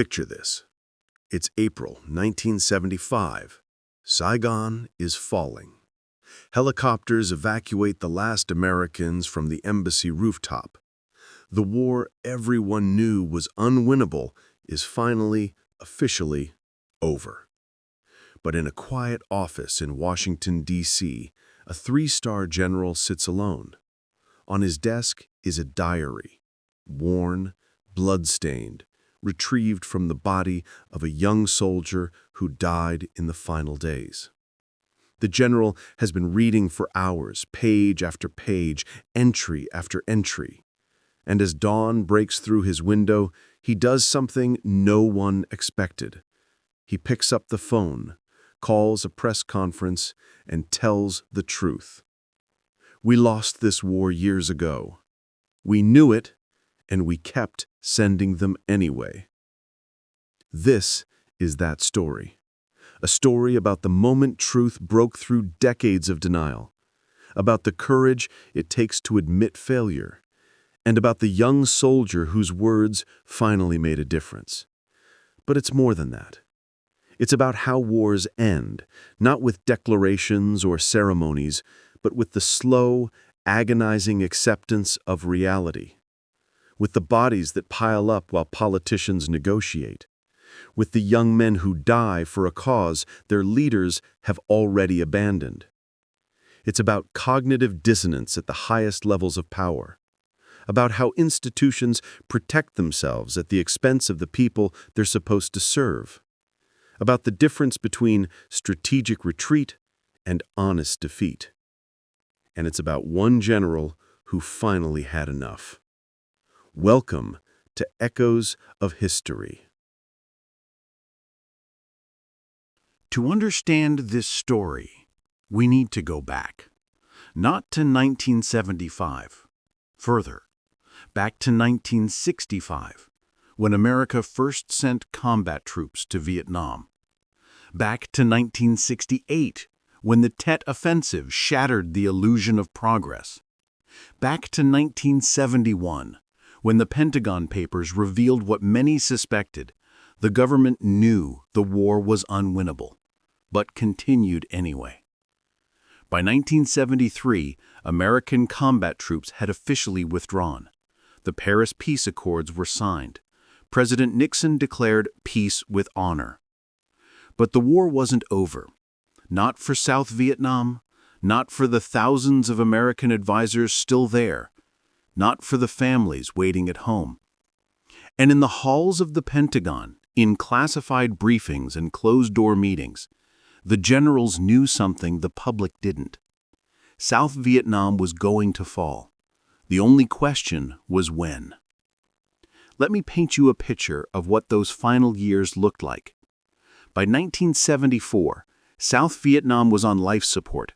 Picture this. It's April 1975. Saigon is falling. Helicopters evacuate the last Americans from the embassy rooftop. The war everyone knew was unwinnable is finally, officially, over. But in a quiet office in Washington, D.C., a three-star general sits alone. On his desk is a diary, worn, blood-stained, retrieved from the body of a young soldier who died in the final days. The general has been reading for hours, page after page, entry after entry. And as dawn breaks through his window, he does something no one expected. He picks up the phone, calls a press conference, and tells the truth. We lost this war years ago. We knew it, and we kept sending them anyway. This is that story. A story about the moment truth broke through decades of denial, about the courage it takes to admit failure, and about the young soldier whose words finally made a difference. But it's more than that. It's about how wars end, not with declarations or ceremonies, but with the slow, agonizing acceptance of reality. With the bodies that pile up while politicians negotiate. With the young men who die for a cause their leaders have already abandoned. It's about cognitive dissonance at the highest levels of power. About how institutions protect themselves at the expense of the people they're supposed to serve. About the difference between strategic retreat and honest defeat. And it's about one general who finally had enough. Welcome to Echoes of History. To understand this story, we need to go back. Not to 1975. Further, back to 1965, when America first sent combat troops to Vietnam. Back to 1968, when the Tet Offensive shattered the illusion of progress. Back to 1971, when the Pentagon Papers revealed what many suspected. The government knew the war was unwinnable, but continued anyway. By 1973, American combat troops had officially withdrawn. The Paris Peace Accords were signed. President Nixon declared peace with honor. But the war wasn't over. Not for South Vietnam, not for the thousands of American advisors still there, not for the families waiting at home. And in the halls of the Pentagon, in classified briefings and closed-door meetings, the generals knew something the public didn't. South Vietnam was going to fall. The only question was when. Let me paint you a picture of what those final years looked like. By 1974, South Vietnam was on life support.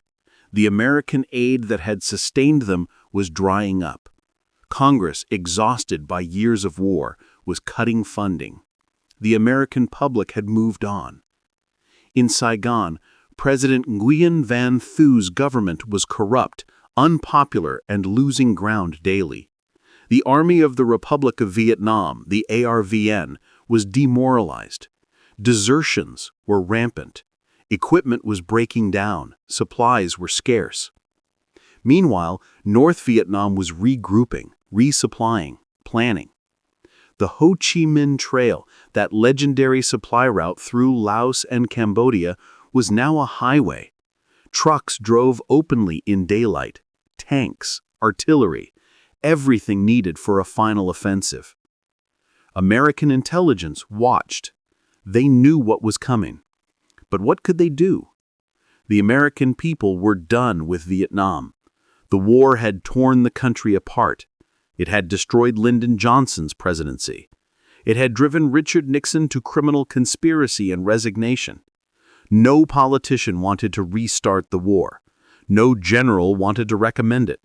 The American aid that had sustained them was drying up. Congress, exhausted by years of war, was cutting funding. The American public had moved on. In Saigon, President Nguyen Van Thu's government was corrupt, unpopular, and losing ground daily. The Army of the Republic of Vietnam, the ARVN, was demoralized. Desertions were rampant. Equipment was breaking down. Supplies were scarce. Meanwhile, North Vietnam was regrouping, resupplying, planning. The Ho Chi Minh Trail, that legendary supply route through Laos and Cambodia, was now a highway. Trucks drove openly in daylight. Tanks, artillery, everything needed for a final offensive. American intelligence watched. They knew what was coming. But what could they do? The American people were done with Vietnam. The war had torn the country apart. It had destroyed Lyndon Johnson's presidency. It had driven Richard Nixon to criminal conspiracy and resignation. No politician wanted to restart the war. No general wanted to recommend it.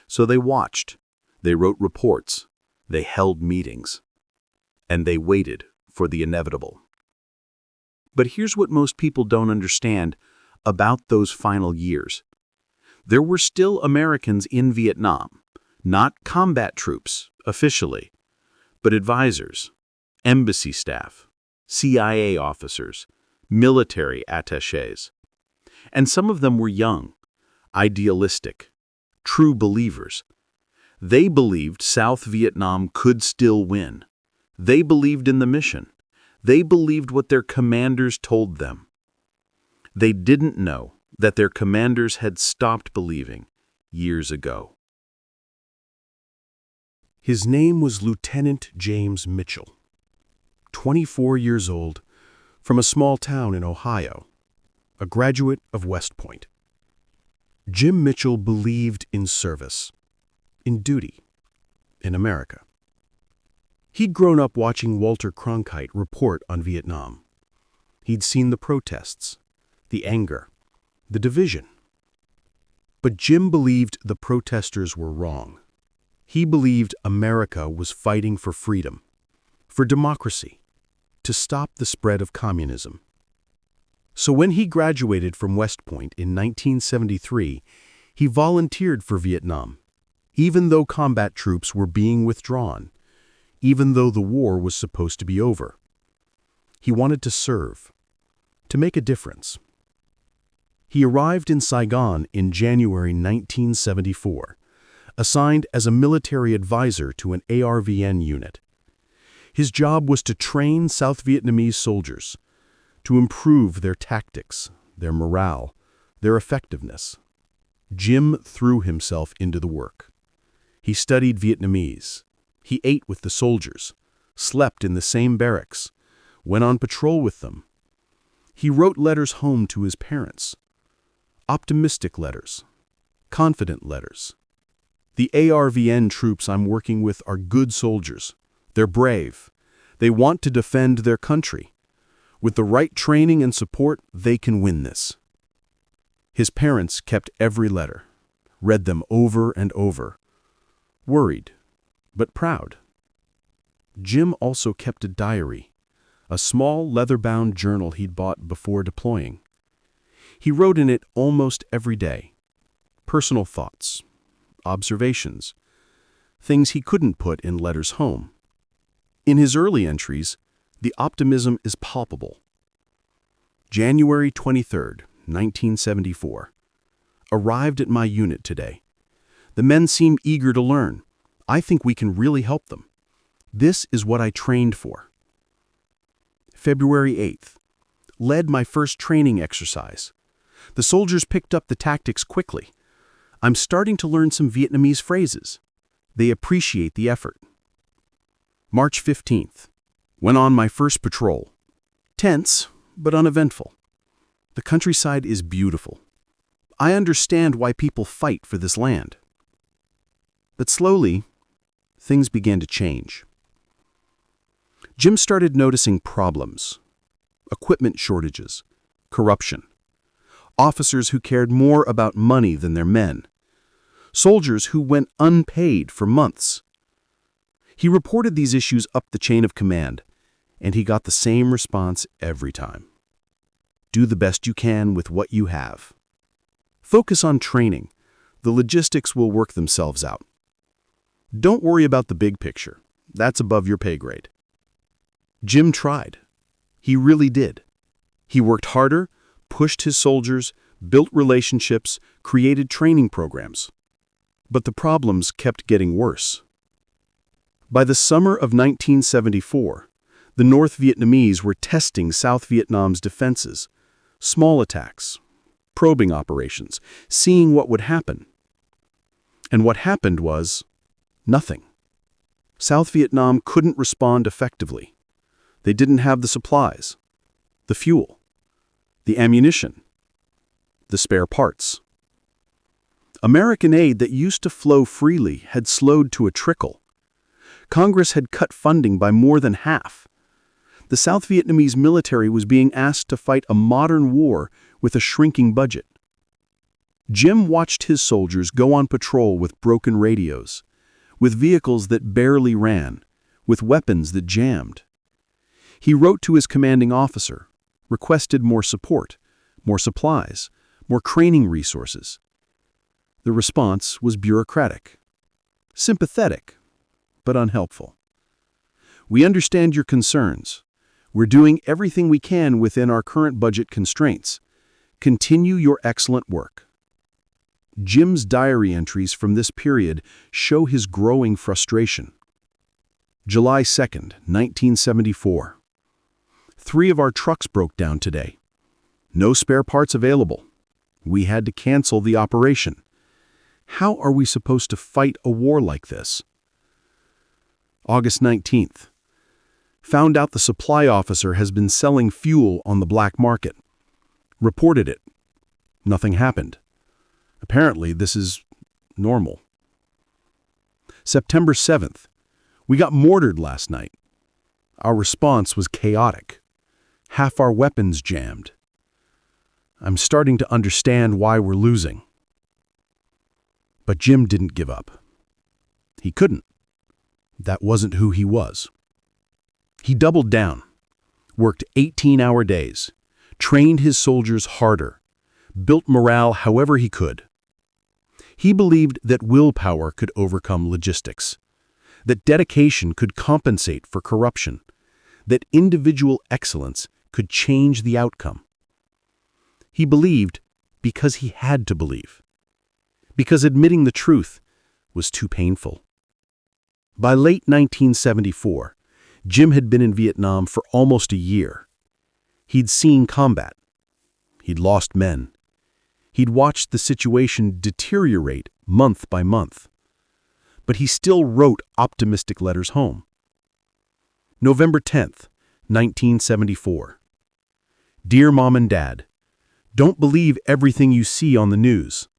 So they watched. They wrote reports. They held meetings. And they waited for the inevitable. But here's what most people don't understand about those final years. There were still Americans in Vietnam, not combat troops, officially, but advisors, embassy staff, CIA officers, military attachés. And some of them were young, idealistic, true believers. They believed South Vietnam could still win. They believed in the mission. They believed what their commanders told them. They didn't know that their commanders had stopped believing years ago. His name was Lieutenant James Mitchell, 24 years old, from a small town in Ohio, a graduate of West Point. Jim Mitchell believed in service, in duty, in America. He'd grown up watching Walter Cronkite report on Vietnam. He'd seen the protests, the anger, the division. But Jim believed the protesters were wrong. He believed America was fighting for freedom, for democracy, to stop the spread of communism. So when he graduated from West Point in 1973, he volunteered for Vietnam, even though combat troops were being withdrawn, even though the war was supposed to be over. He wanted to serve, to make a difference. He arrived in Saigon in January 1974, assigned as a military advisor to an ARVN unit. His job was to train South Vietnamese soldiers, to improve their tactics, their morale, their effectiveness. Jim threw himself into the work. He studied Vietnamese. He ate with the soldiers, slept in the same barracks, went on patrol with them. He wrote letters home to his parents. Optimistic letters, confident letters. The ARVN troops I'm working with are good soldiers. They're brave. They want to defend their country. With the right training and support, they can win this. His parents kept every letter, read them over and over, worried, but proud. Jim also kept a diary, a small leather-bound journal he'd bought before deploying. He wrote in it almost every day, personal thoughts, observations, things he couldn't put in letters home. In his early entries, the optimism is palpable. January 23, 1974. Arrived at my unit today. The men seem eager to learn. I think we can really help them. This is what I trained for. February 8th. Led my first training exercise. The soldiers picked up the tactics quickly. I'm starting to learn some Vietnamese phrases. They appreciate the effort. March 15th. Went on my first patrol. Tense, but uneventful. The countryside is beautiful. I understand why people fight for this land. But slowly, things began to change. Jim started noticing problems. Equipment shortages, corruption. Officers who cared more about money than their men. Soldiers who went unpaid for months. He reported these issues up the chain of command, and he got the same response every time. Do the best you can with what you have. Focus on training. The logistics will work themselves out. Don't worry about the big picture. That's above your pay grade. Jim tried. He really did. He worked harder, pushed his soldiers, built relationships, created training programs. But the problems kept getting worse. By the summer of 1974, the North Vietnamese were testing South Vietnam's defenses, small attacks, probing operations, seeing what would happen. And what happened was nothing. South Vietnam couldn't respond effectively. They didn't have the supplies, the fuel, the ammunition, the spare parts. American aid that used to flow freely had slowed to a trickle. Congress had cut funding by more than half. The South Vietnamese military was being asked to fight a modern war with a shrinking budget. Jim watched his soldiers go on patrol with broken radios, with vehicles that barely ran, with weapons that jammed. He wrote to his commanding officer, requested more support, more supplies, more training resources. The response was bureaucratic, sympathetic, but unhelpful. We understand your concerns. We're doing everything we can within our current budget constraints. Continue your excellent work." Jim's diary entries from this period show his growing frustration. July 2nd, 1974. 3 of our trucks broke down today. No spare parts available. We had to cancel the operation. How are we supposed to fight a war like this? August 19th. Found out the supply officer has been selling fuel on the black market. Reported it. Nothing happened. Apparently, this is normal. September 7th. We got mortared last night. Our response was chaotic. Half our weapons jammed. I'm starting to understand why we're losing. But Jim didn't give up. He couldn't. That wasn't who he was. He doubled down, worked 18-hour days, trained his soldiers harder, built morale however he could. He believed that willpower could overcome logistics, that dedication could compensate for corruption, that individual excellence could change the outcome. He believed because he had to believe, because admitting the truth was too painful. By late 1974, Jim had been in Vietnam for almost a year. He'd seen combat. He'd lost men. He'd watched the situation deteriorate month by month. But he still wrote optimistic letters home. November 10th, 1974. Dear Mom and Dad, don't believe everything you see on the news.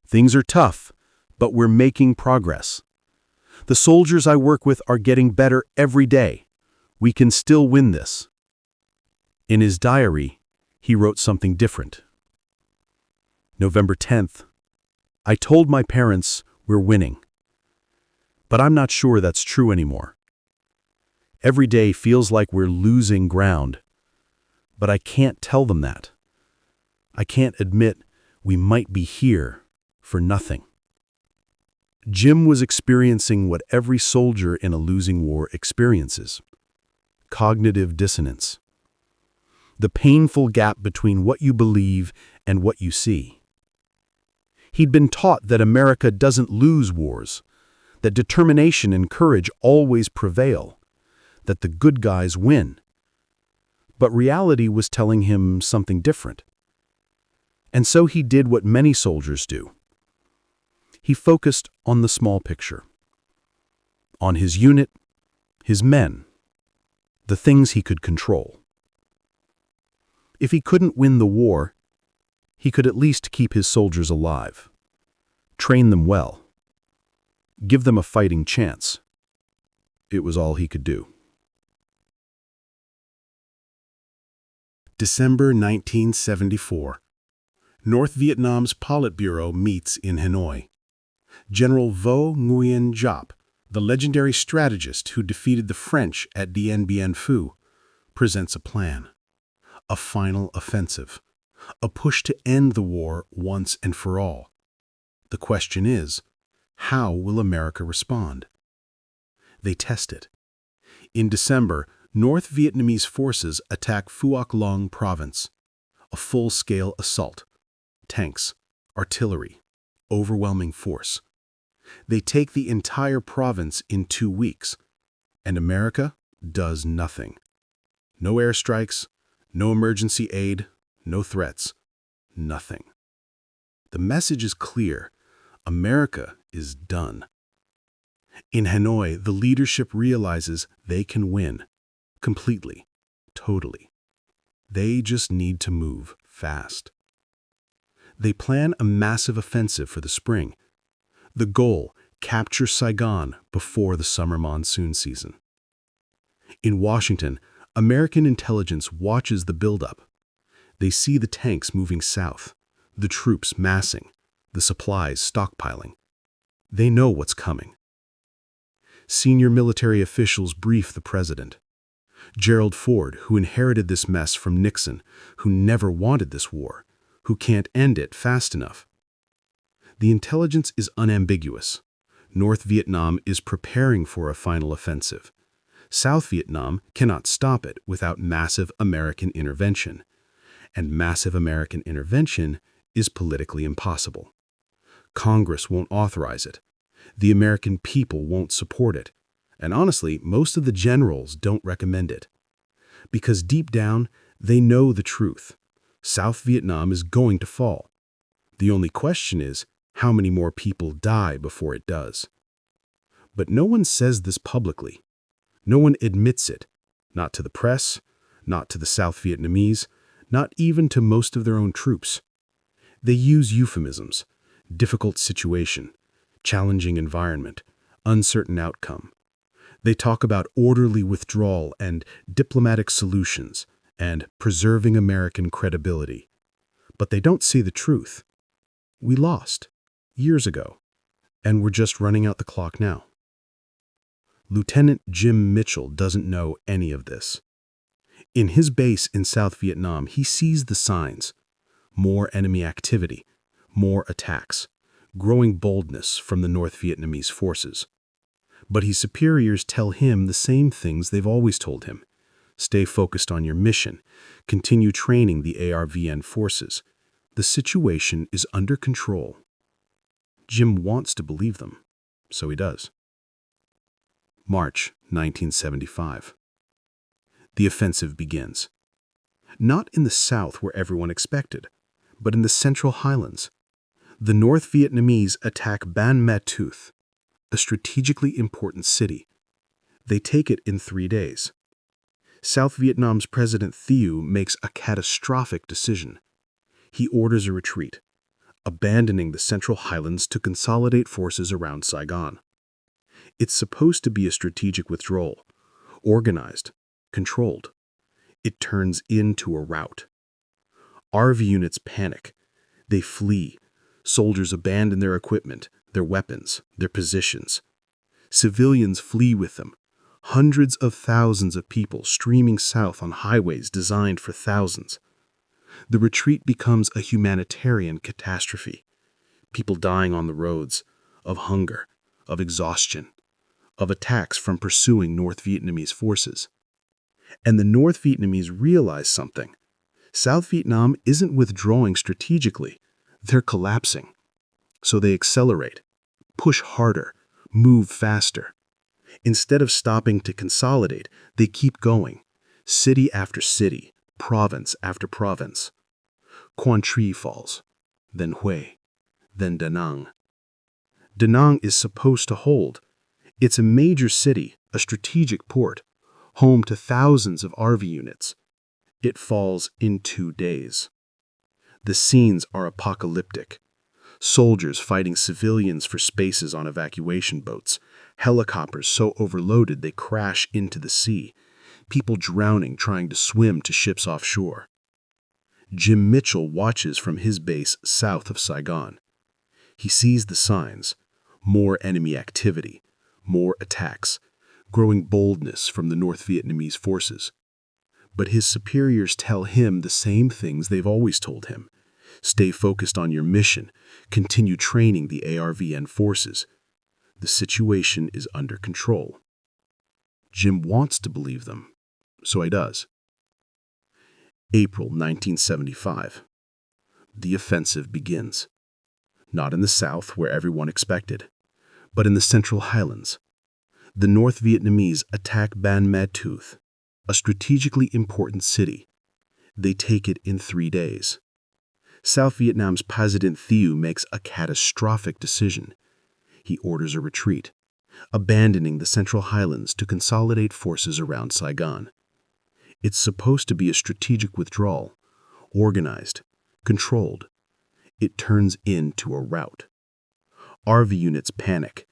Things are tough, but we're making progress. The soldiers I work with are getting better every day. We can still win this. In his diary, he wrote something different. November 10th. I told my parents we're winning. But I'm not sure that's true anymore. Every day feels like we're losing ground. But I can't tell them that. I can't admit we might be here for nothing. Jim was experiencing what every soldier in a losing war experiences: cognitive dissonance. The painful gap between what you believe and what you see. He'd been taught that America doesn't lose wars, that determination and courage always prevail, that the good guys win. But reality was telling him something different. And so he did what many soldiers do. He focused on the small picture, on his unit, his men, the things he could control. If he couldn't win the war, he could at least keep his soldiers alive, train them well, give them a fighting chance. It was all he could do. December 1974. North Vietnam's Politburo meets in Hanoi. General Vo Nguyen Giap, the legendary strategist who defeated the French at Dien Bien Phu, presents a plan. A final offensive. A push to end the war once and for all. The question is, how will America respond? They test it. In December, North Vietnamese forces attack Phuoc Long province. A full-scale assault. Tanks, artillery, overwhelming force. They take the entire province in 2 weeks, and America does nothing. No airstrikes, no emergency aid, no threats, nothing. The message is clear. America is done. In Hanoi, the leadership realizes they can win. Completely. Totally. They just need to move fast. They plan a massive offensive for the spring. The goal, capture Saigon before the summer monsoon season. In Washington, American intelligence watches the buildup. They see the tanks moving south, the troops massing, the supplies stockpiling. They know what's coming. Senior military officials brief the president. Gerald Ford, who inherited this mess from Nixon, who never wanted this war, who can't end it fast enough. The intelligence is unambiguous. North Vietnam is preparing for a final offensive. South Vietnam cannot stop it without massive American intervention. And massive American intervention is politically impossible. Congress won't authorize it. The American people won't support it. And honestly, most of the generals don't recommend it. Because deep down, they know the truth. South Vietnam is going to fall. The only question is, how many more people die before it does? But no one says this publicly. No one admits it. Not to the press, not to the South Vietnamese, not even to most of their own troops. They use euphemisms: difficult situation, challenging environment, uncertain outcome. They talk about orderly withdrawal and diplomatic solutions and preserving American credibility. But they don't see the truth. We lost, years ago, and we're just running out the clock now. Lieutenant Jim Mitchell doesn't know any of this. In his base in South Vietnam, he sees the signs: more enemy activity, more attacks, growing boldness from the North Vietnamese forces. But his superiors tell him the same things they've always told him. Stay focused on your mission. Continue training the ARVN forces. The situation is under control. Jim wants to believe them, so he does. March 1975. The offensive begins. Not in the south where everyone expected, but in the Central Highlands. The North Vietnamese attack Ban Ma Thuot, a strategically important city. They take it in 3 days. South Vietnam's President Thieu makes a catastrophic decision. He orders a retreat, abandoning the Central Highlands to consolidate forces around Saigon. It's supposed to be a strategic withdrawal, organized, controlled. It turns into a rout. RV units panic. They flee. Soldiers abandon their equipment, their weapons, their positions. Civilians flee with them. Hundreds of thousands of people streaming south on highways designed for thousands. The retreat becomes a humanitarian catastrophe. People dying on the roads, of hunger, of exhaustion, of attacks from pursuing North Vietnamese forces. And the North Vietnamese realize something. South Vietnam isn't withdrawing strategically. They're collapsing. So they accelerate, push harder, move faster. Instead of stopping to consolidate, they keep going, city after city, province after province. Quang Tri falls, then Hue, then Da Nang. Da Nang is supposed to hold. It's a major city, a strategic port, home to thousands of RV units. It falls in 2 days. The scenes are apocalyptic. Soldiers fighting civilians for spaces on evacuation boats, helicopters so overloaded they crash into the sea, people drowning trying to swim to ships offshore. Jim Mitchell watches from his base south of Saigon. He sees the signs: more enemy activity, more attacks, growing boldness from the North Vietnamese forces. But his superiors tell him the same things they've always told him. Stay focused on your mission. Continue training the ARVN forces. The situation is under control. Jim wants to believe them, so he does. April 1975. The offensive begins. Not in the south where everyone expected, but in the Central Highlands. The North Vietnamese attack Ban Ma Thuot, a strategically important city. They take it in 3 days. South Vietnam's President Thieu makes a catastrophic decision. He orders a retreat, abandoning the Central Highlands to consolidate forces around Saigon. It's supposed to be a strategic withdrawal, organized, controlled. It turns into a rout. RV units panic.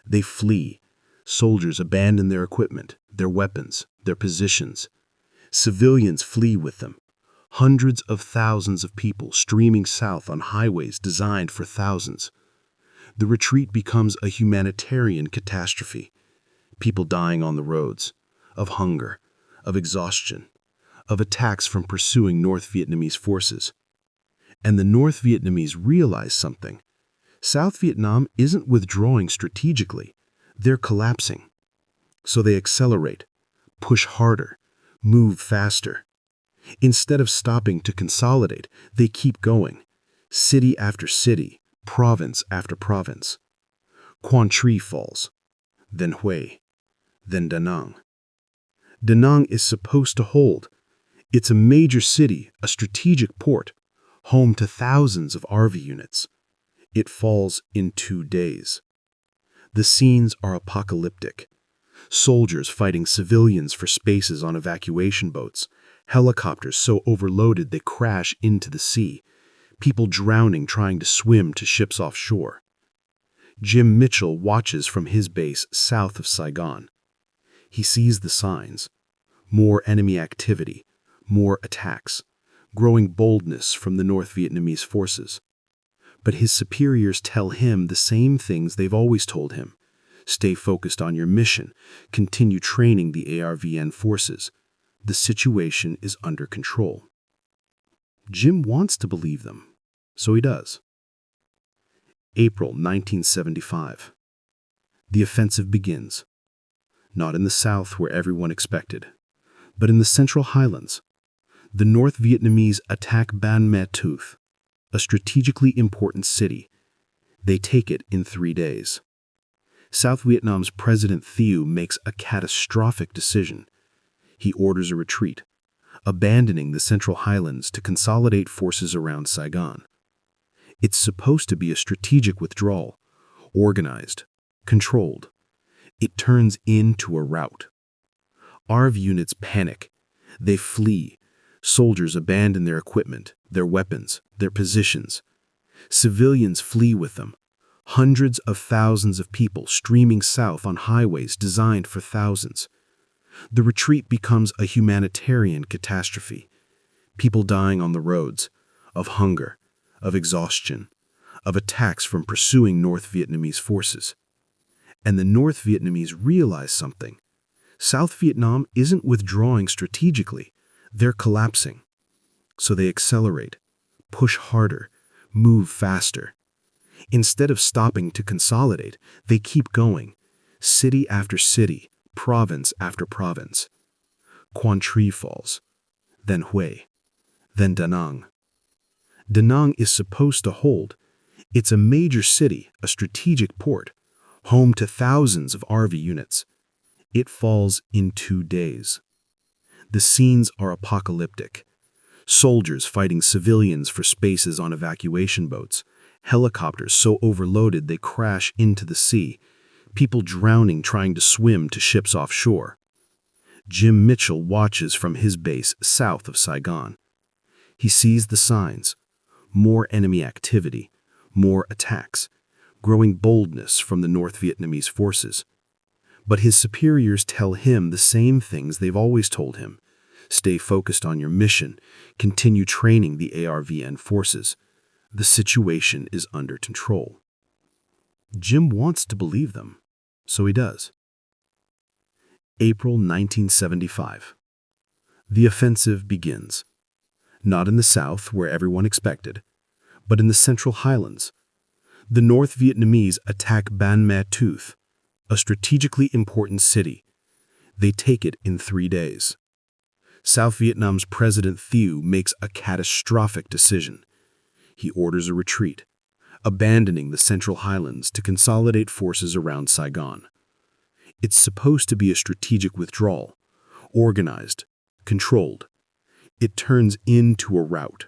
They flee. Soldiers abandon their equipment, their weapons, their positions. Civilians flee with them. Hundreds of thousands of people streaming south on highways designed for thousands. The retreat becomes a humanitarian catastrophe. People dying on the roads, of hunger, of exhaustion, of attacks from pursuing North Vietnamese forces. And the North Vietnamese realize something. South Vietnam isn't withdrawing strategically. They're collapsing. So they accelerate, push harder, move faster. Instead of stopping to consolidate, they keep going, city after city, province after province. Quang Tri falls, then Hue, then Da Nang. Da Nang is supposed to hold. It's a major city, a strategic port, home to thousands of RV units. It falls in 2 days. The scenes are apocalyptic. Soldiers fighting civilians for spaces on evacuation boats, helicopters so overloaded they crash into the sea, people drowning trying to swim to ships offshore. Jim Mitchell watches from his base south of Saigon. He sees the signs: more enemy activity, more attacks, growing boldness from the North Vietnamese forces. But his superiors tell him the same things they've always told him. Stay focused on your mission. Continue training the ARVN forces. The situation is under control. Jim wants to believe them, so he does. April 1975. The offensive begins. Not in the south where everyone expected, but in the Central Highlands. The North Vietnamese attack Ban Ma Thuth, a strategically important city. They take it in 3 days. South Vietnam's President Thieu makes a catastrophic decision. He orders a retreat, abandoning the Central Highlands to consolidate forces around Saigon. It's supposed to be a strategic withdrawal, organized, controlled. It turns into a rout. ARV units panic. They flee. Soldiers abandon their equipment, their weapons, their positions. Civilians flee with them. Hundreds of thousands of people streaming south on highways designed for thousands. The retreat becomes a humanitarian catastrophe. People dying on the roads, of hunger, of exhaustion, of attacks from pursuing North Vietnamese forces. And the North Vietnamese realize something. South Vietnam isn't withdrawing strategically. They're collapsing. So they accelerate, push harder, move faster. Instead of stopping to consolidate, they keep going, city after city, province after province. Quang Tri falls, then Hue, then Da Nang. Da Nang is supposed to hold. It's a major city, a strategic port, home to thousands of RV units. It falls in 2 days. The scenes are apocalyptic. Soldiers fighting civilians for spaces on evacuation boats, helicopters so overloaded they crash into the sea, people drowning trying to swim to ships offshore. Jim Mitchell watches from his base south of Saigon. He sees the signs: more enemy activity, more attacks, growing boldness from the North Vietnamese forces. But his superiors tell him the same things they've always told him. Stay focused on your mission. Continue training the ARVN forces. The situation is under control. Jim wants to believe them, so he does. April 1975. The offensive begins. Not in the south, where everyone expected, but in the Central Highlands. The North Vietnamese attack Ban Ma Thuth, a strategically important city. They take it in 3 days. South Vietnam's President Thieu makes a catastrophic decision. He orders a retreat, abandoning the Central Highlands to consolidate forces around Saigon. It's supposed to be a strategic withdrawal, organized, controlled. It turns into a rout.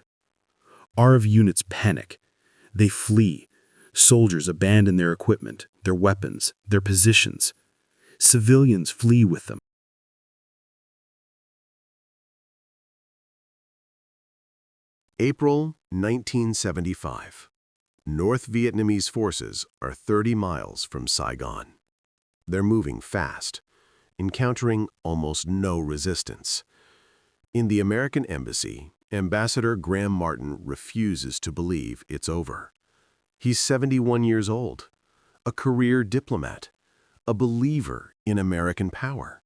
RV units panic. They flee. Soldiers abandon their equipment, their weapons, their positions. Civilians flee with them. April 1975. North Vietnamese forces are 30 miles from Saigon. They're moving fast, encountering almost no resistance. In the American embassy, Ambassador Graham Martin refuses to believe it's over. He's 71 years old, a career diplomat, a believer in American power.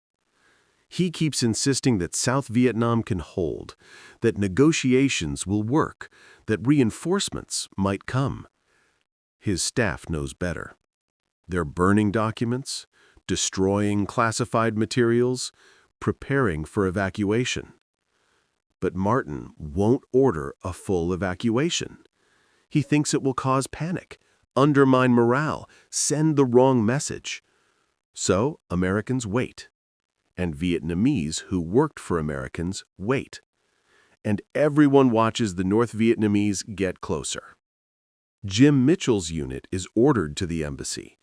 He keeps insisting that South Vietnam can hold, that negotiations will work, that reinforcements might come. His staff knows better. They're burning documents, destroying classified materials, preparing for evacuation. But Martin won't order a full evacuation. He thinks it will cause panic, undermine morale, send the wrong message. So Americans wait. And Vietnamese who worked for Americans wait. And everyone watches the North Vietnamese get closer. Jim Mitchell's unit is ordered to the embassy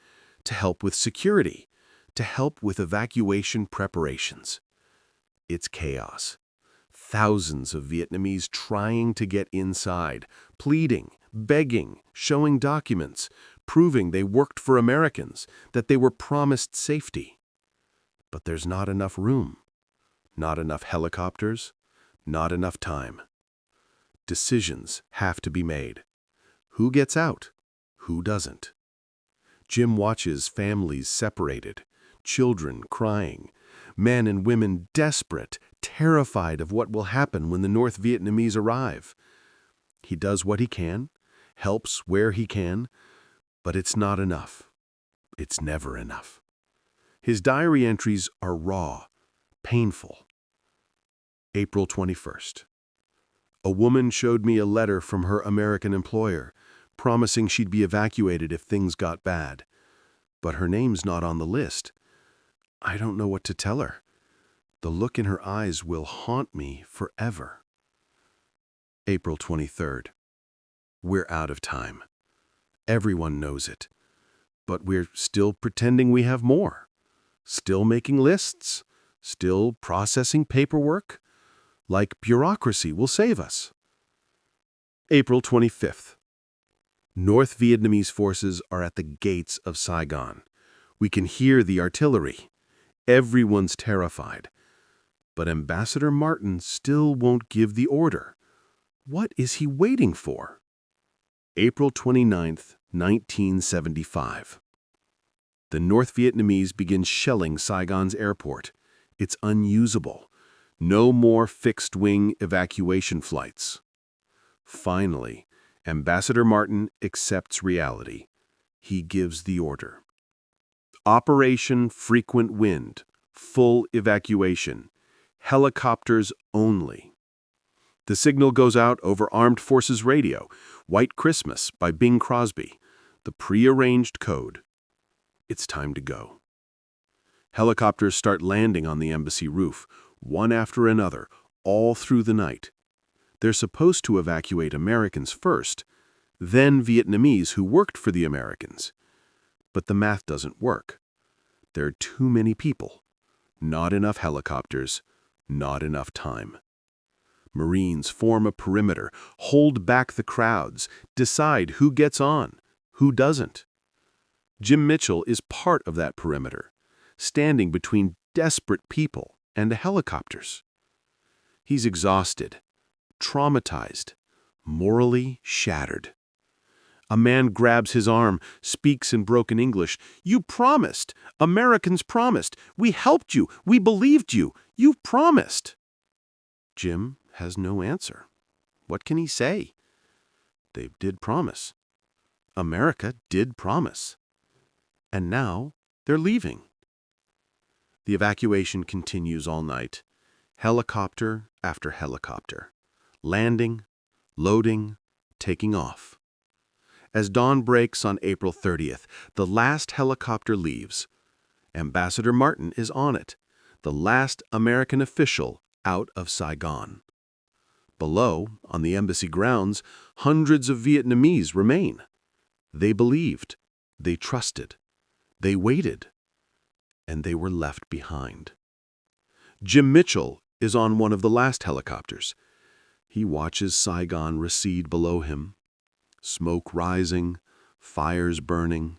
to help with security, to help with evacuation preparations. It's chaos. Thousands of Vietnamese trying to get inside, pleading, begging, showing documents, proving they worked for Americans, that they were promised safety. But there's not enough room, not enough helicopters, not enough time. Decisions have to be made. Who gets out? Who doesn't? Jim watches families separated, children crying, men and women desperate, terrified of what will happen when the North Vietnamese arrive. He does what he can, helps where he can, but it's not enough. It's never enough. His diary entries are raw, painful. April 21st. A woman showed me a letter from her American employer, promising she'd be evacuated if things got bad. But her name's not on the list. I don't know what to tell her. The look in her eyes will haunt me forever. April 23rd. We're out of time. Everyone knows it. But we're still pretending we have more. Still making lists. Still processing paperwork. Like bureaucracy will save us. April 25th. North Vietnamese forces are at the gates of Saigon. We can hear the artillery. Everyone's terrified. But Ambassador Martin still won't give the order. What is he waiting for? April 29th, 1975. The North Vietnamese begin shelling Saigon's airport. It's unusable. No more fixed-wing evacuation flights. Finally, Ambassador Martin accepts reality. He gives the order. Operation Frequent Wind, full evacuation, helicopters only. The signal goes out over Armed Forces Radio, White Christmas by Bing Crosby, the pre-arranged code. It's time to go. Helicopters start landing on the embassy roof, one after another, all through the night. They're supposed to evacuate Americans first, then Vietnamese who worked for the Americans. But the math doesn't work. There are too many people, not enough helicopters, not enough time. Marines form a perimeter, hold back the crowds, decide who gets on, who doesn't. Jim Mitchell is part of that perimeter, standing between desperate people and the helicopters. He's exhausted, traumatized, morally shattered. A man grabs his arm, speaks in broken English. "You promised! Americans promised! We helped you! We believed you! You promised!" Jim has no answer. What can he say? They did promise. America did promise. And now they're leaving. The evacuation continues all night. Helicopter after helicopter. Landing, loading, taking off. As dawn breaks on April 30th, the last helicopter leaves. Ambassador Martin is on it, the last American official out of Saigon. Below, on the embassy grounds, hundreds of Vietnamese remain. They believed, they trusted, they waited, and they were left behind. Jim Mitchell is on one of the last helicopters. He watches Saigon recede below him. Smoke rising, fires burning,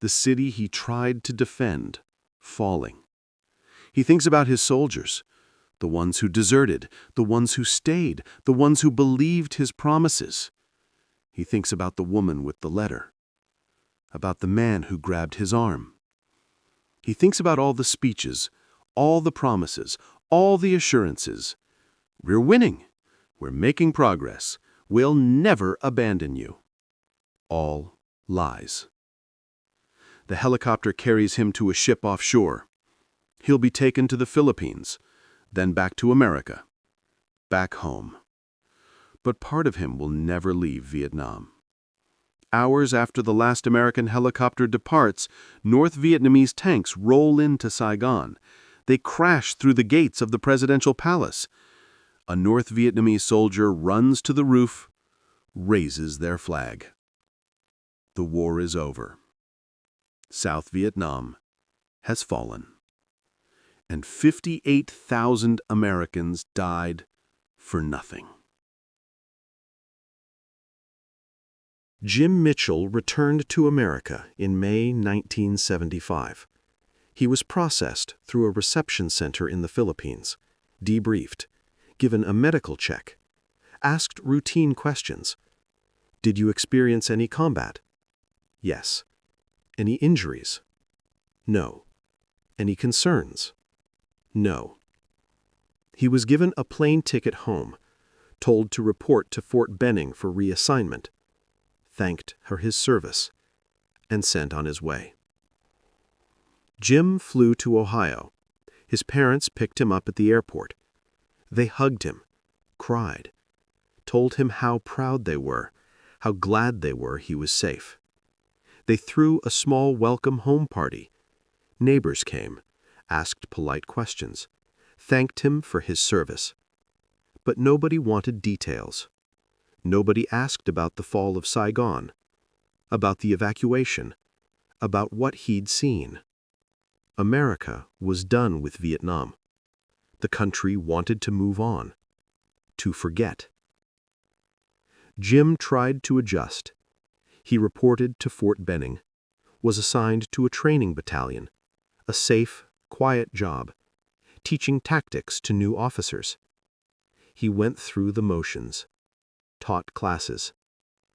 the city he tried to defend, falling. He thinks about his soldiers, the ones who deserted, the ones who stayed, the ones who believed his promises. He thinks about the woman with the letter, about the man who grabbed his arm. He thinks about all the speeches, all the promises, all the assurances. We're winning. We're making progress. We'll never abandon you. All lies. The helicopter carries him to a ship offshore. He'll be taken to the Philippines, then back to America, back home. But part of him will never leave Vietnam. Hours after the last American helicopter departs, North Vietnamese tanks roll into Saigon. They crash through the gates of the presidential palace. A North Vietnamese soldier runs to the roof, raises their flag. The war is over. South Vietnam has fallen. And 58,000 Americans died for nothing. Jim Mitchell returned to America in May 1975. He was processed through a reception center in the Philippines, debriefed, given a medical check, asked routine questions. Did you experience any combat? Yes. Any injuries? No. Any concerns? No. He was given a plane ticket home, told to report to Fort Benning for reassignment, thanked for his service, and sent on his way. Jim flew to Ohio. His parents picked him up at the airport. They hugged him, cried, told him how proud they were, how glad they were he was safe. They threw a small welcome home party. Neighbors came, asked polite questions, thanked him for his service. But nobody wanted details. Nobody asked about the fall of Saigon, about the evacuation, about what he'd seen. America was done with Vietnam. The country wanted to move on, to forget. Jim tried to adjust. He reported to Fort Benning, was assigned to a training battalion, a safe, quiet job, teaching tactics to new officers. He went through the motions, taught classes,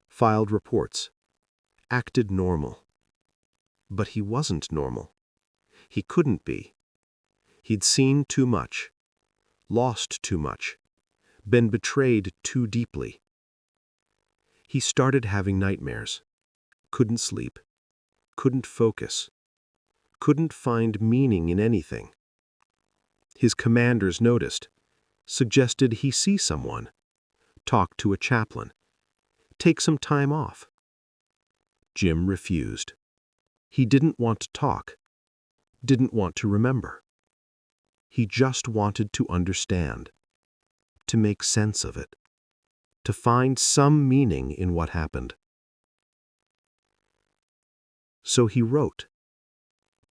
filed reports, acted normal. But he wasn't normal. He couldn't be. He'd seen too much, lost too much, been betrayed too deeply. He started having nightmares, couldn't sleep, couldn't focus, couldn't find meaning in anything. His commanders noticed, suggested he see someone, talk to a chaplain, take some time off. Jim refused. He didn't want to talk, didn't want to remember. He just wanted to understand, to make sense of it, to find some meaning in what happened. So he wrote.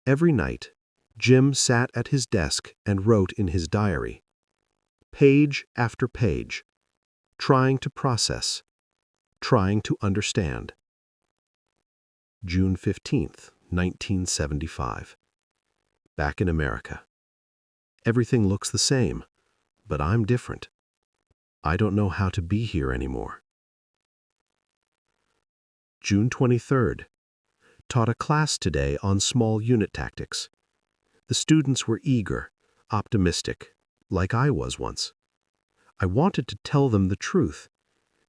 Every night, Jim sat at his desk and wrote in his diary, page after page, trying to process, trying to understand. June 15th, 1975. Back in America. Everything looks the same, but I'm different. I don't know how to be here anymore. June 23rd. Taught a class today on small unit tactics. The students were eager, optimistic, like I was once. I wanted to tell them the truth,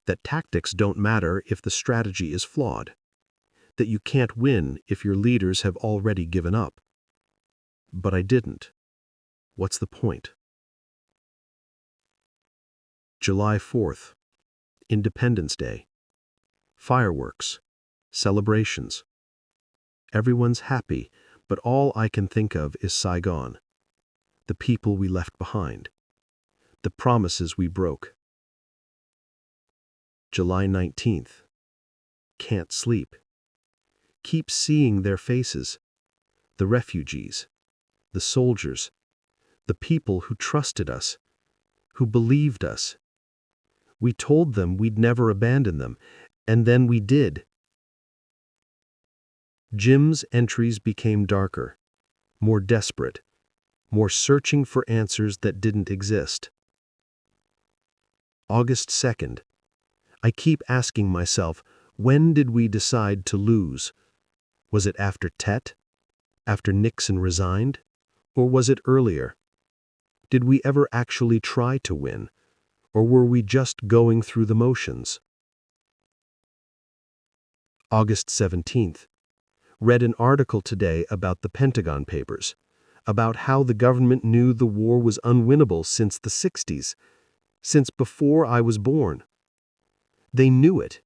that tactics don't matter if the strategy is flawed, that you can't win if your leaders have already given up. But I didn't. What's the point? July 4th. Independence Day. Fireworks. Celebrations. Everyone's happy, but all I can think of is Saigon. The people we left behind. The promises we broke. July 19th. Can't sleep. Keep seeing their faces. The refugees. The soldiers. The people who trusted us. Who believed us. We told them we'd never abandon them, and then we did. Jim's entries became darker, more desperate, more searching for answers that didn't exist. August 2nd. I keep asking myself, when did we decide to lose? Was it after Tet? After Nixon resigned? Or was it earlier? Did we ever actually try to win? Or were we just going through the motions? August 17th. Read an article today about the Pentagon Papers, about how the government knew the war was unwinnable since the 60s, since before I was born. They knew it,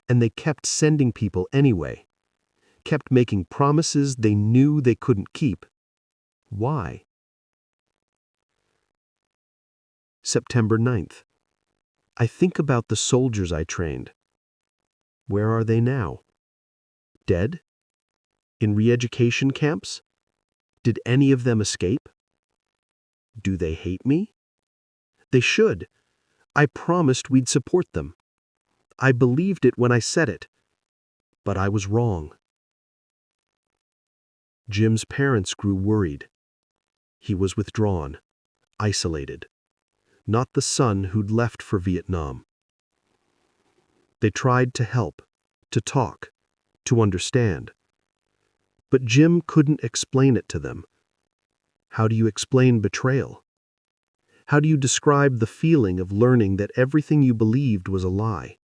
and they kept sending people anyway, kept making promises they knew they couldn't keep. Why? September 9th. I think about the soldiers I trained. Where are they now? Dead? In re-education camps? Did any of them escape? Do they hate me? They should. I promised we'd support them. I believed it when I said it. But I was wrong. Jim's parents grew worried. He was withdrawn, isolated. Not the son who'd left for Vietnam. They tried to help, to talk, to understand. But Jim couldn't explain it to them. How do you explain betrayal? How do you describe the feeling of learning that everything you believed was a lie?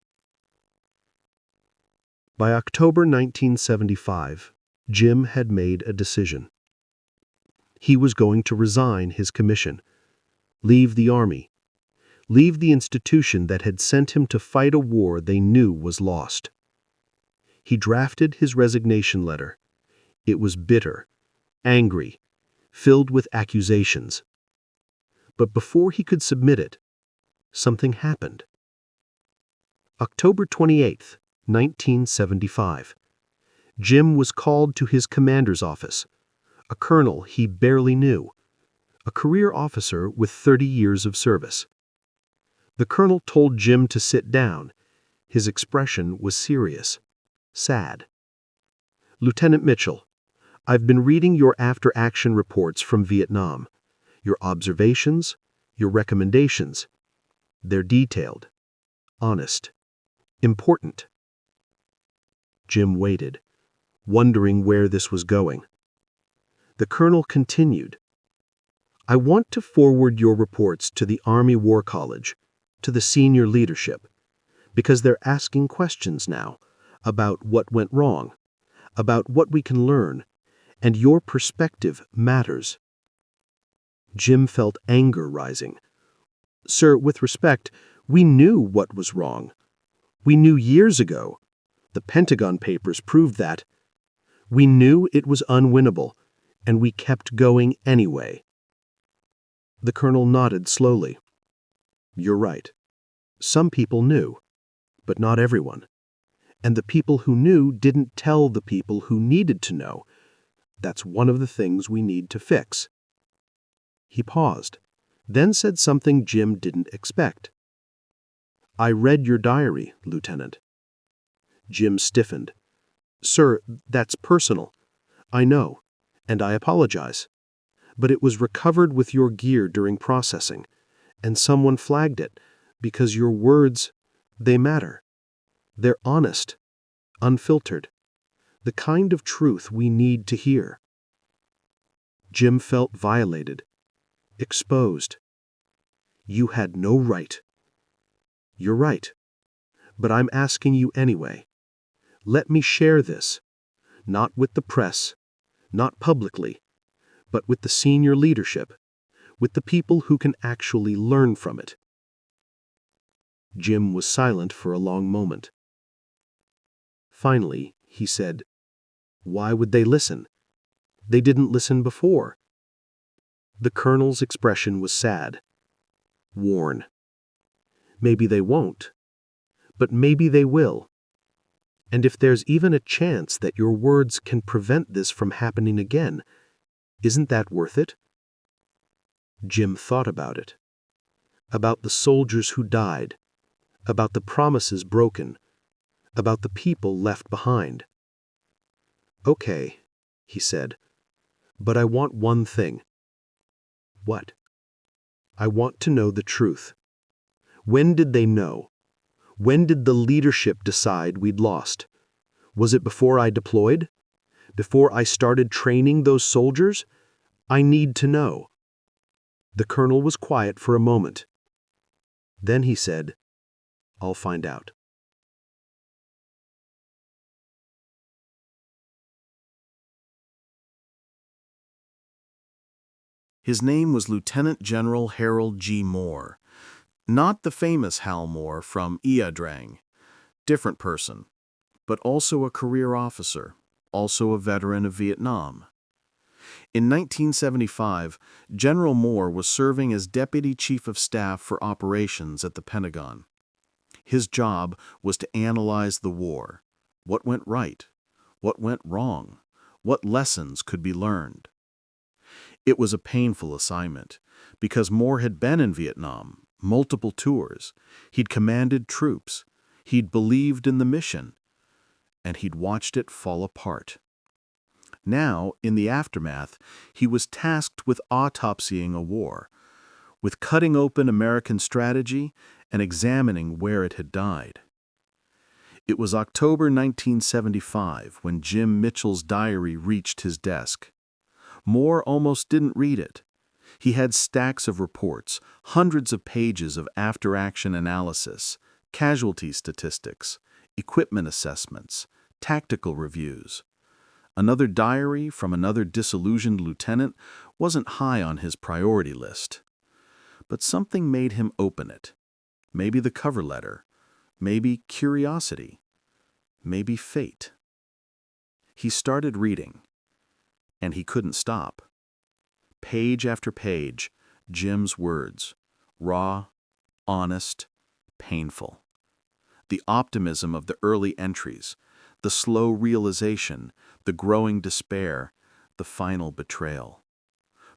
By October 1975, Jim had made a decision. He was going to resign his commission, leave the Army, leave the institution that had sent him to fight a war they knew was lost. He drafted his resignation letter. It was bitter, angry, filled with accusations. But before he could submit it, something happened. October 28, 1975. Jim was called to his commander's office, a colonel he barely knew, a career officer with 30 years of service. The colonel told Jim to sit down. His expression was serious, sad. "Lieutenant Mitchell, I've been reading your after-action reports from Vietnam, your observations, your recommendations. They're detailed, honest, important." Jim waited, wondering where this was going. The colonel continued, "I want to forward your reports to the Army War College, to the senior leadership, because they're asking questions now about what went wrong, about what we can learn, and your perspective matters." Jim felt anger rising. "Sir, with respect, we knew what was wrong. We knew years ago. The Pentagon papers proved that. We knew it was unwinnable, and we kept going anyway." The colonel nodded slowly. "You're right. Some people knew, but not everyone. And the people who knew didn't tell the people who needed to know. That's one of the things we need to fix." He paused, then said something Jim didn't expect. "I read your diary, Lieutenant." Jim stiffened. "Sir, that's personal. I know, and I apologize. But it was recovered with your gear during processing, and someone flagged it, because your words, they matter. They're honest, unfiltered, the kind of truth we need to hear." Jim felt violated, exposed. "You had no right." "You're right, but I'm asking you anyway. Let me share this, not with the press, not publicly, but with the senior leadership, with the people who can actually learn from it." Jim was silent for a long moment. Finally, he said, "Why would they listen? They didn't listen before." The colonel's expression was sad, worn. "Maybe they won't, but maybe they will. And if there's even a chance that your words can prevent this from happening again, isn't that worth it?" Jim thought about it, about the soldiers who died, about the promises broken, about the people left behind. "Okay," he said, "but I want one thing." "What?" "I want to know the truth. When did they know? When did the leadership decide we'd lost? Was it before I deployed? Before I started training those soldiers? I need to know." The colonel was quiet for a moment. Then he said, "I'll find out." His name was Lieutenant General Harold G. Moore. Not the famous Hal Moore from Ia Drang. Different person, but also a career officer, also a veteran of Vietnam. In 1975, General Moore was serving as Deputy Chief of Staff for Operations at the Pentagon. His job was to analyze the war. What went right? What went wrong? What lessons could be learned? It was a painful assignment, because Moore had been in Vietnam, multiple tours. He'd commanded troops. He'd believed in the mission. And he'd watched it fall apart. Now, in the aftermath, he was tasked with autopsying a war, with cutting open American strategy and examining where it had died. It was October 1975 when Jim Mitchell's diary reached his desk. Moore almost didn't read it. He had stacks of reports, hundreds of pages of after-action analysis, casualty statistics, equipment assessments, tactical reviews. Another diary from another disillusioned lieutenant wasn't high on his priority list. But something made him open it. Maybe the cover letter, maybe curiosity, maybe fate. He started reading, and he couldn't stop. Page after page, Jim's words, raw, honest, painful. The optimism of the early entries, the slow realization, the growing despair, the final betrayal.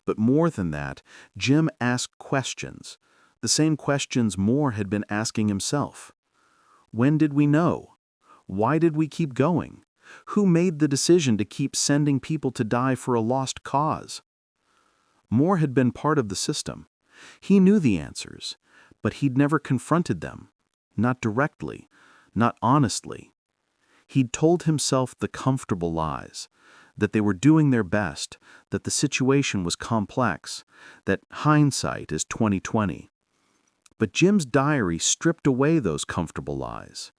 But more than that, Jim asked questions, the same questions Moore had been asking himself. When did we know? Why did we keep going? Who made the decision to keep sending people to die for a lost cause? Moore had been part of the system. He knew the answers, but he'd never confronted them, not directly, not honestly. He'd told himself the comfortable lies, that they were doing their best, that the situation was complex, that hindsight is 20/20. But Jim's diary stripped away those comfortable lies,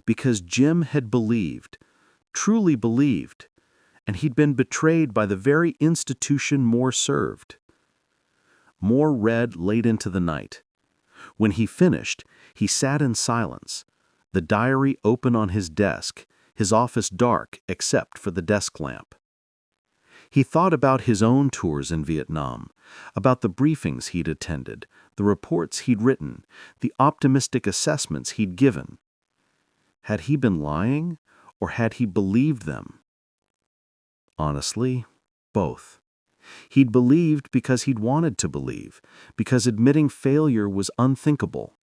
because Jim had believed, truly believed, and he'd been betrayed by the very institution Moore served. Moore read late into the night. When he finished, he sat in silence, the diary open on his desk, his office dark except for the desk lamp. He thought about his own tours in Vietnam, about the briefings he'd attended, the reports he'd written, the optimistic assessments he'd given. Had he been lying, or had he believed them? Honestly, both. He'd believed because he'd wanted to believe, because admitting failure was unthinkable,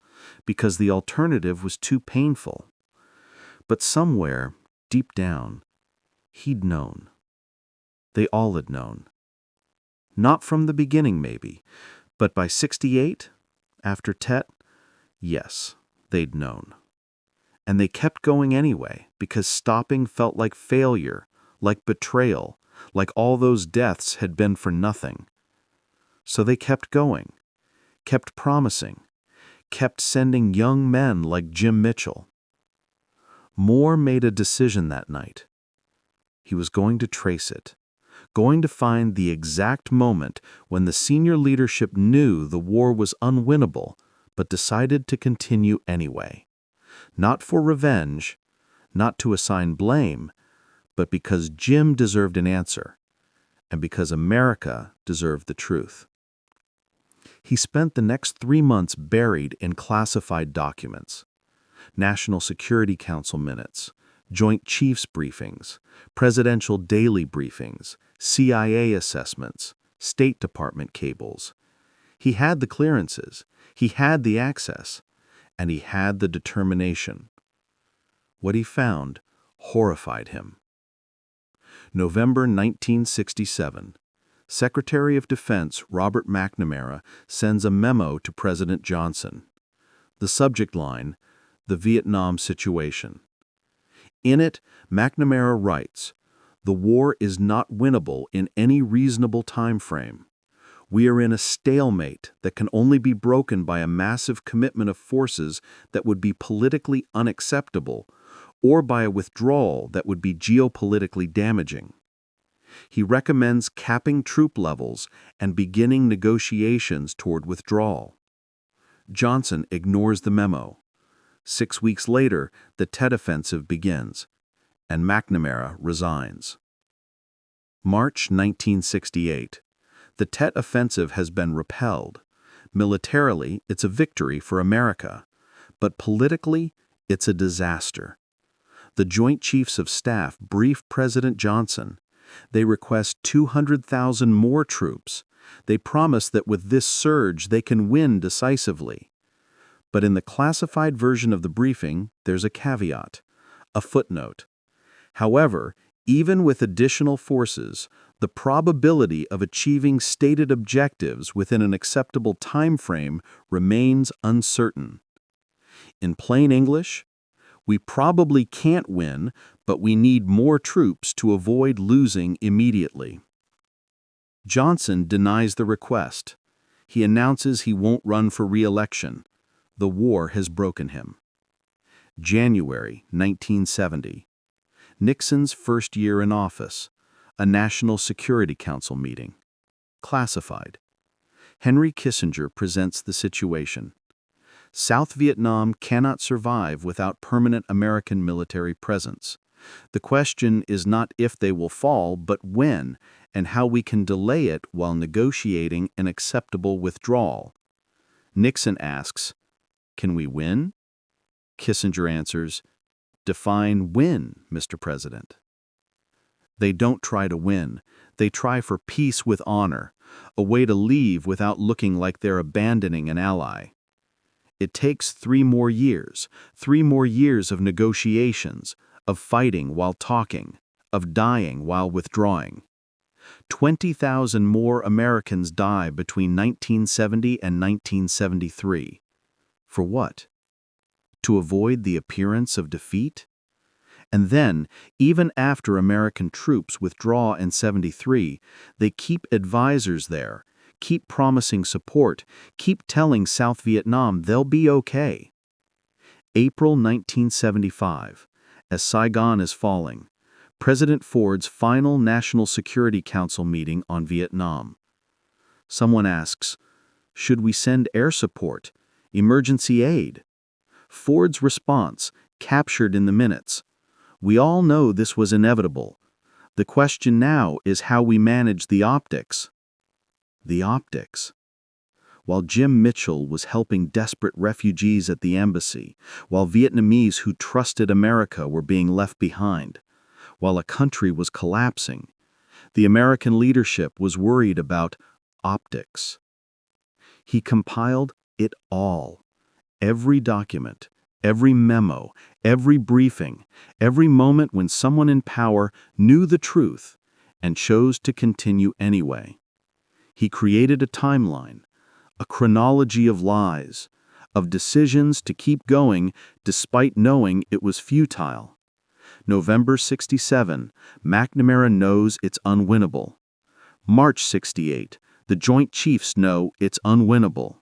because the alternative was too painful. But somewhere, deep down, he'd known. They all had known. Not from the beginning, maybe, but by 68, after Tet, yes, they'd known. And they kept going anyway, because stopping felt like failure, like betrayal, like all those deaths had been for nothing. So they kept going, kept promising, kept sending young men like Jim Mitchell. Moore made a decision that night. He was going to trace it, going to find the exact moment when the senior leadership knew the war was unwinnable, but decided to continue anyway. Not for revenge, not to assign blame, but because Jim deserved an answer, and because America deserved the truth. He spent the next 3 months buried in classified documents, National Security Council minutes, Joint Chiefs briefings, presidential daily briefings, CIA assessments, State Department cables. He had the clearances, he had the access, and he had the determination. What he found horrified him. November 1967. Secretary of Defense Robert McNamara sends a memo to President Johnson. The subject line, "The Vietnam Situation." In it, McNamara writes, "The war is not winnable in any reasonable time frame. We are in a stalemate that can only be broken by a massive commitment of forces that would be politically unacceptable, or by a withdrawal that would be geopolitically damaging. He recommends capping troop levels and beginning negotiations toward withdrawal. Johnson ignores the memo. 6 weeks later, the Tet Offensive begins, and McNamara resigns. March 1968. The Tet Offensive has been repelled. Militarily, it's a victory for America, but politically, it's a disaster. The Joint Chiefs of Staff brief President Johnson. They request 200,000 more troops. They promise that with this surge, they can win decisively. But in the classified version of the briefing, there's a caveat, a footnote. However, even with additional forces, the probability of achieving stated objectives within an acceptable time frame remains uncertain. In plain English, we probably can't win, but we need more troops to avoid losing immediately. Johnson denies the request. He announces he won't run for re-election. The war has broken him. January 1970. Nixon's first year in office. A National Security Council meeting. Classified. Henry Kissinger presents the situation. South Vietnam cannot survive without permanent American military presence. The question is not if they will fall, but when, and how we can delay it while negotiating an acceptable withdrawal. Nixon asks, "Can we win?" Kissinger answers, "Define win, Mr. President." They don't try to win. They try for peace with honor, a way to leave without looking like they're abandoning an ally. It takes 3 more years, 3 more years of negotiations, of fighting while talking, of dying while withdrawing. 20,000 more Americans die between 1970 and 1973. For what? To avoid the appearance of defeat? And then, even after American troops withdraw in 73, they keep advisors there, keep promising support, keep telling South Vietnam they'll be okay. April 1975. As Saigon is falling, President Ford's final National Security Council meeting on Vietnam. Someone asks, should we send air support, emergency aid? Ford's response, captured in the minutes. We all know this was inevitable. The question now is how we manage the optics. The optics. While Jim Mitchell was helping desperate refugees at the embassy, while Vietnamese who trusted America were being left behind, while a country was collapsing, the American leadership was worried about optics. He compiled it all. Every document, every memo, every briefing, every moment when someone in power knew the truth and chose to continue anyway. He created a timeline, a chronology of lies, of decisions to keep going despite knowing it was futile. November 67, McNamara knows it's unwinnable. March 68, the Joint Chiefs know it's unwinnable.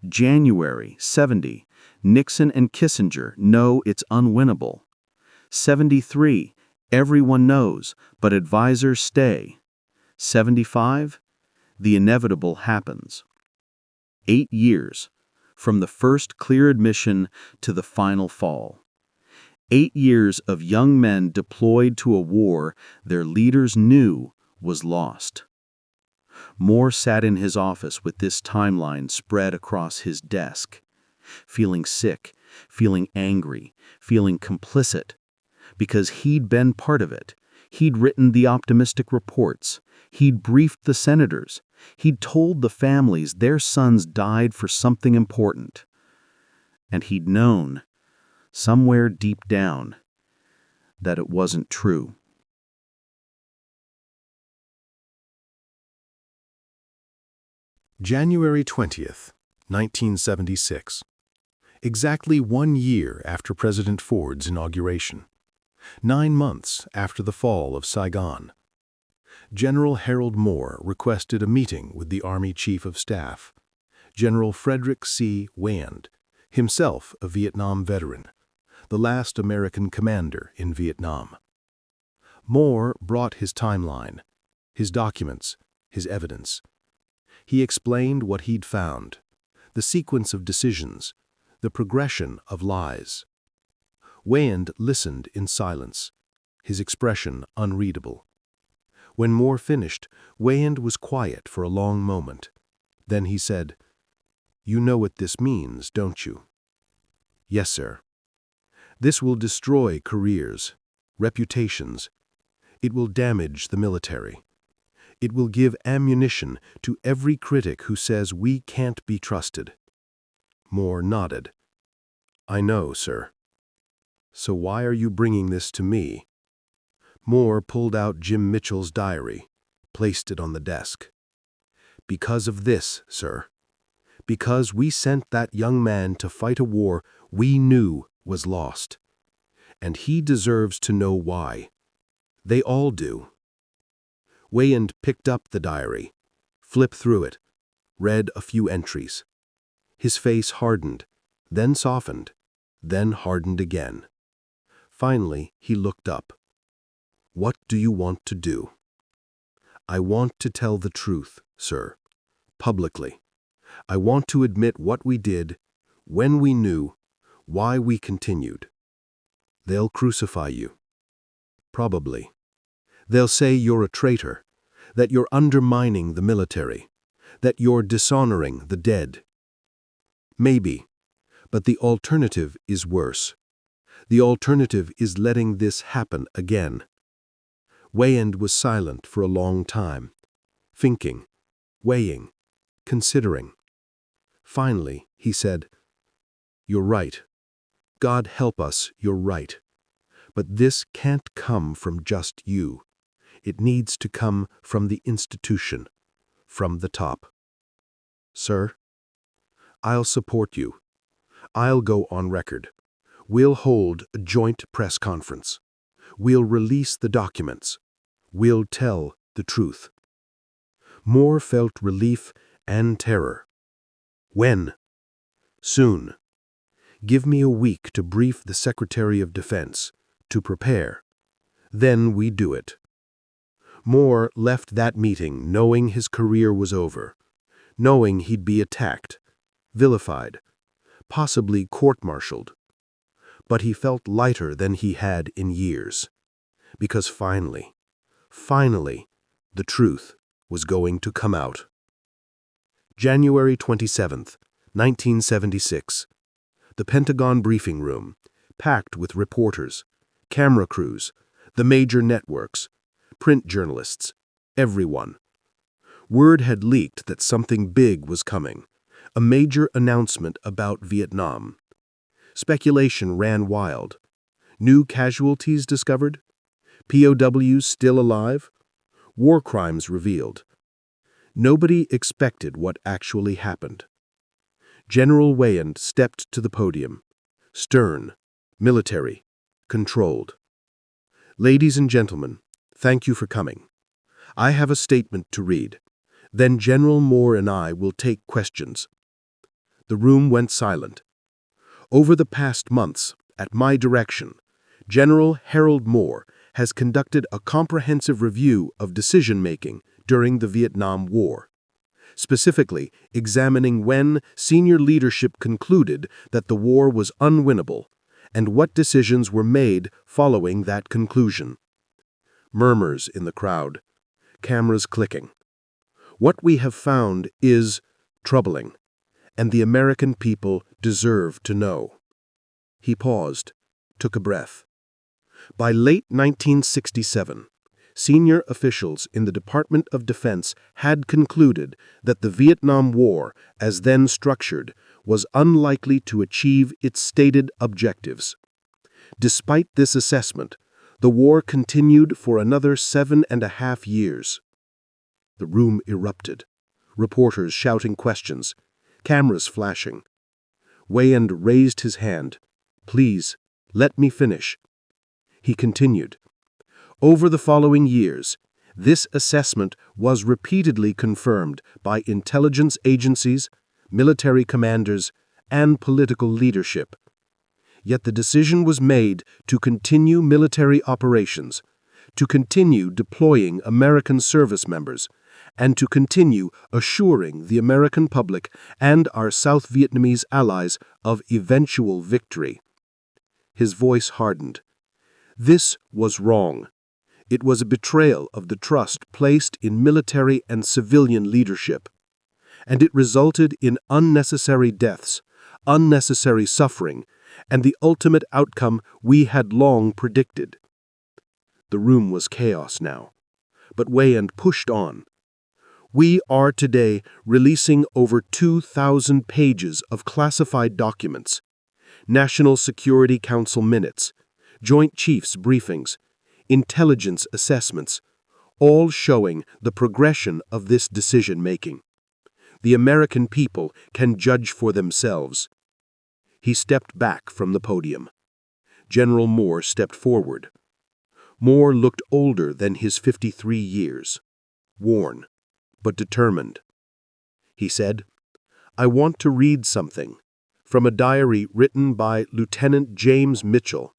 January 70, Nixon and Kissinger know it's unwinnable. 73, everyone knows, but advisors stay. 75, the inevitable happens. 8 years, from the first clear admission to the final fall. 8 years of young men deployed to a war their leaders knew was lost. Moore sat in his office with this timeline spread across his desk, feeling sick, feeling angry, feeling complicit, because he'd been part of it. He'd written the optimistic reports. He'd briefed the senators. He'd told the families their sons died for something important. And he'd known, somewhere deep down, that it wasn't true. January 20th, 1976. Exactly 1 year after President Ford's inauguration. 9 months after the fall of Saigon. General Harold Moore requested a meeting with the Army Chief of Staff, General Frederick C. Wand, himself a Vietnam veteran, the last American commander in Vietnam. Moore brought his timeline, his documents, his evidence. He explained what he'd found, the sequence of decisions, the progression of lies. Wayand listened in silence, his expression unreadable. When Moore finished, Wayand was quiet for a long moment. Then he said, "You know what this means, don't you?" "Yes, sir." "This will destroy careers, reputations. It will damage the military. It will give ammunition to every critic who says we can't be trusted." Moore nodded. "I know, sir." "So why are you bringing this to me?" Moore pulled out Jim Mitchell's diary, placed it on the desk. "Because of this, sir. Because we sent that young man to fight a war we knew was lost. And he deserves to know why. They all do." Wayand picked up the diary, flipped through it, read a few entries. His face hardened, then softened, then hardened again. Finally, he looked up. "What do you want to do?" "I want to tell the truth, sir, publicly. I want to admit what we did, when we knew, why we continued." "They'll crucify you." "Probably. They'll say you're a traitor, that you're undermining the military, that you're dishonoring the dead." "Maybe, but the alternative is worse. The alternative is letting this happen again." Wayand was silent for a long time, thinking, weighing, considering. Finally, he said, "You're right. God help us, you're right. But this can't come from just you. It needs to come from the institution, from the top." "Sir?" "I'll support you. I'll go on record. We'll hold a joint press conference. We'll release the documents. We'll tell the truth." Moore felt relief and terror. "When?" "Soon. Give me a week to brief the Secretary of Defense, to prepare. Then we do it." Moore left that meeting knowing his career was over, knowing he'd be attacked, vilified, possibly court-martialed. But he felt lighter than he had in years, because finally, the truth was going to come out. January 27th, 1976. The Pentagon briefing room, packed with reporters, camera crews, the major networks, print journalists, everyone. Word had leaked that something big was coming, a major announcement about Vietnam. Speculation ran wild. New casualties discovered? POWs still alive? War crimes revealed. Nobody expected what actually happened. General Wayand stepped to the podium. Stern, military, controlled. "Ladies and gentlemen, thank you for coming. I have a statement to read. Then General Moore and I will take questions." The room went silent. "Over the past months, at my direction, General Harold Moore has conducted a comprehensive review of decision-making during the Vietnam War, specifically examining when senior leadership concluded that the war was unwinnable and what decisions were made following that conclusion." Murmurs in the crowd, cameras clicking. "What we have found is troubling, and the American people deserve to know." He paused, took a breath. By late 1967, senior officials in the Department of Defense had concluded that the Vietnam War, as then structured, was unlikely to achieve its stated objectives. Despite this assessment, the war continued for another 7.5 years. The room erupted, reporters shouting questions, cameras flashing. Wayand raised his hand. "Please, let me finish." He continued. "Over the following years, this assessment was repeatedly confirmed by intelligence agencies, military commanders, and political leadership. Yet the decision was made to continue military operations, to continue deploying American service members, and to continue assuring the American public and our South Vietnamese allies of eventual victory. His voice hardened. This was wrong. It was a betrayal of the trust placed in military and civilian leadership, and it resulted in unnecessary deaths, unnecessary suffering, and the ultimate outcome we had long predicted. The room was chaos now, but Wayand pushed on. We are today releasing over 2,000 pages of classified documents, National Security Council minutes, Joint Chiefs briefings, intelligence assessments, all showing the progression of this decision-making. The American people can judge for themselves. He stepped back from the podium. General Moore stepped forward. Moore looked older than his 53 years, worn, but determined. He said, "I want to read something from a diary written by Lieutenant James Mitchell,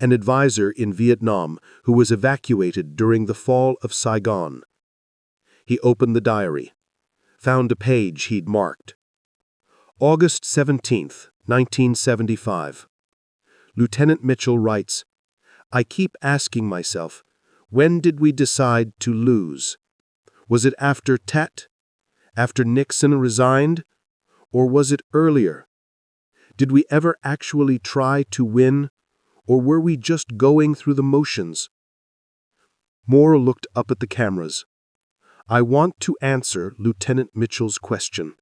an advisor in Vietnam who was evacuated during the fall of Saigon." He opened the diary, found a page he'd marked. August 17th, 1975. Lieutenant Mitchell writes, "I keep asking myself, when did we decide to lose? Was it after Tet? After Nixon resigned? Or was it earlier? Did we ever actually try to win? Or were we just going through the motions?" Moore looked up at the cameras. "I want to answer Lieutenant Mitchell's question.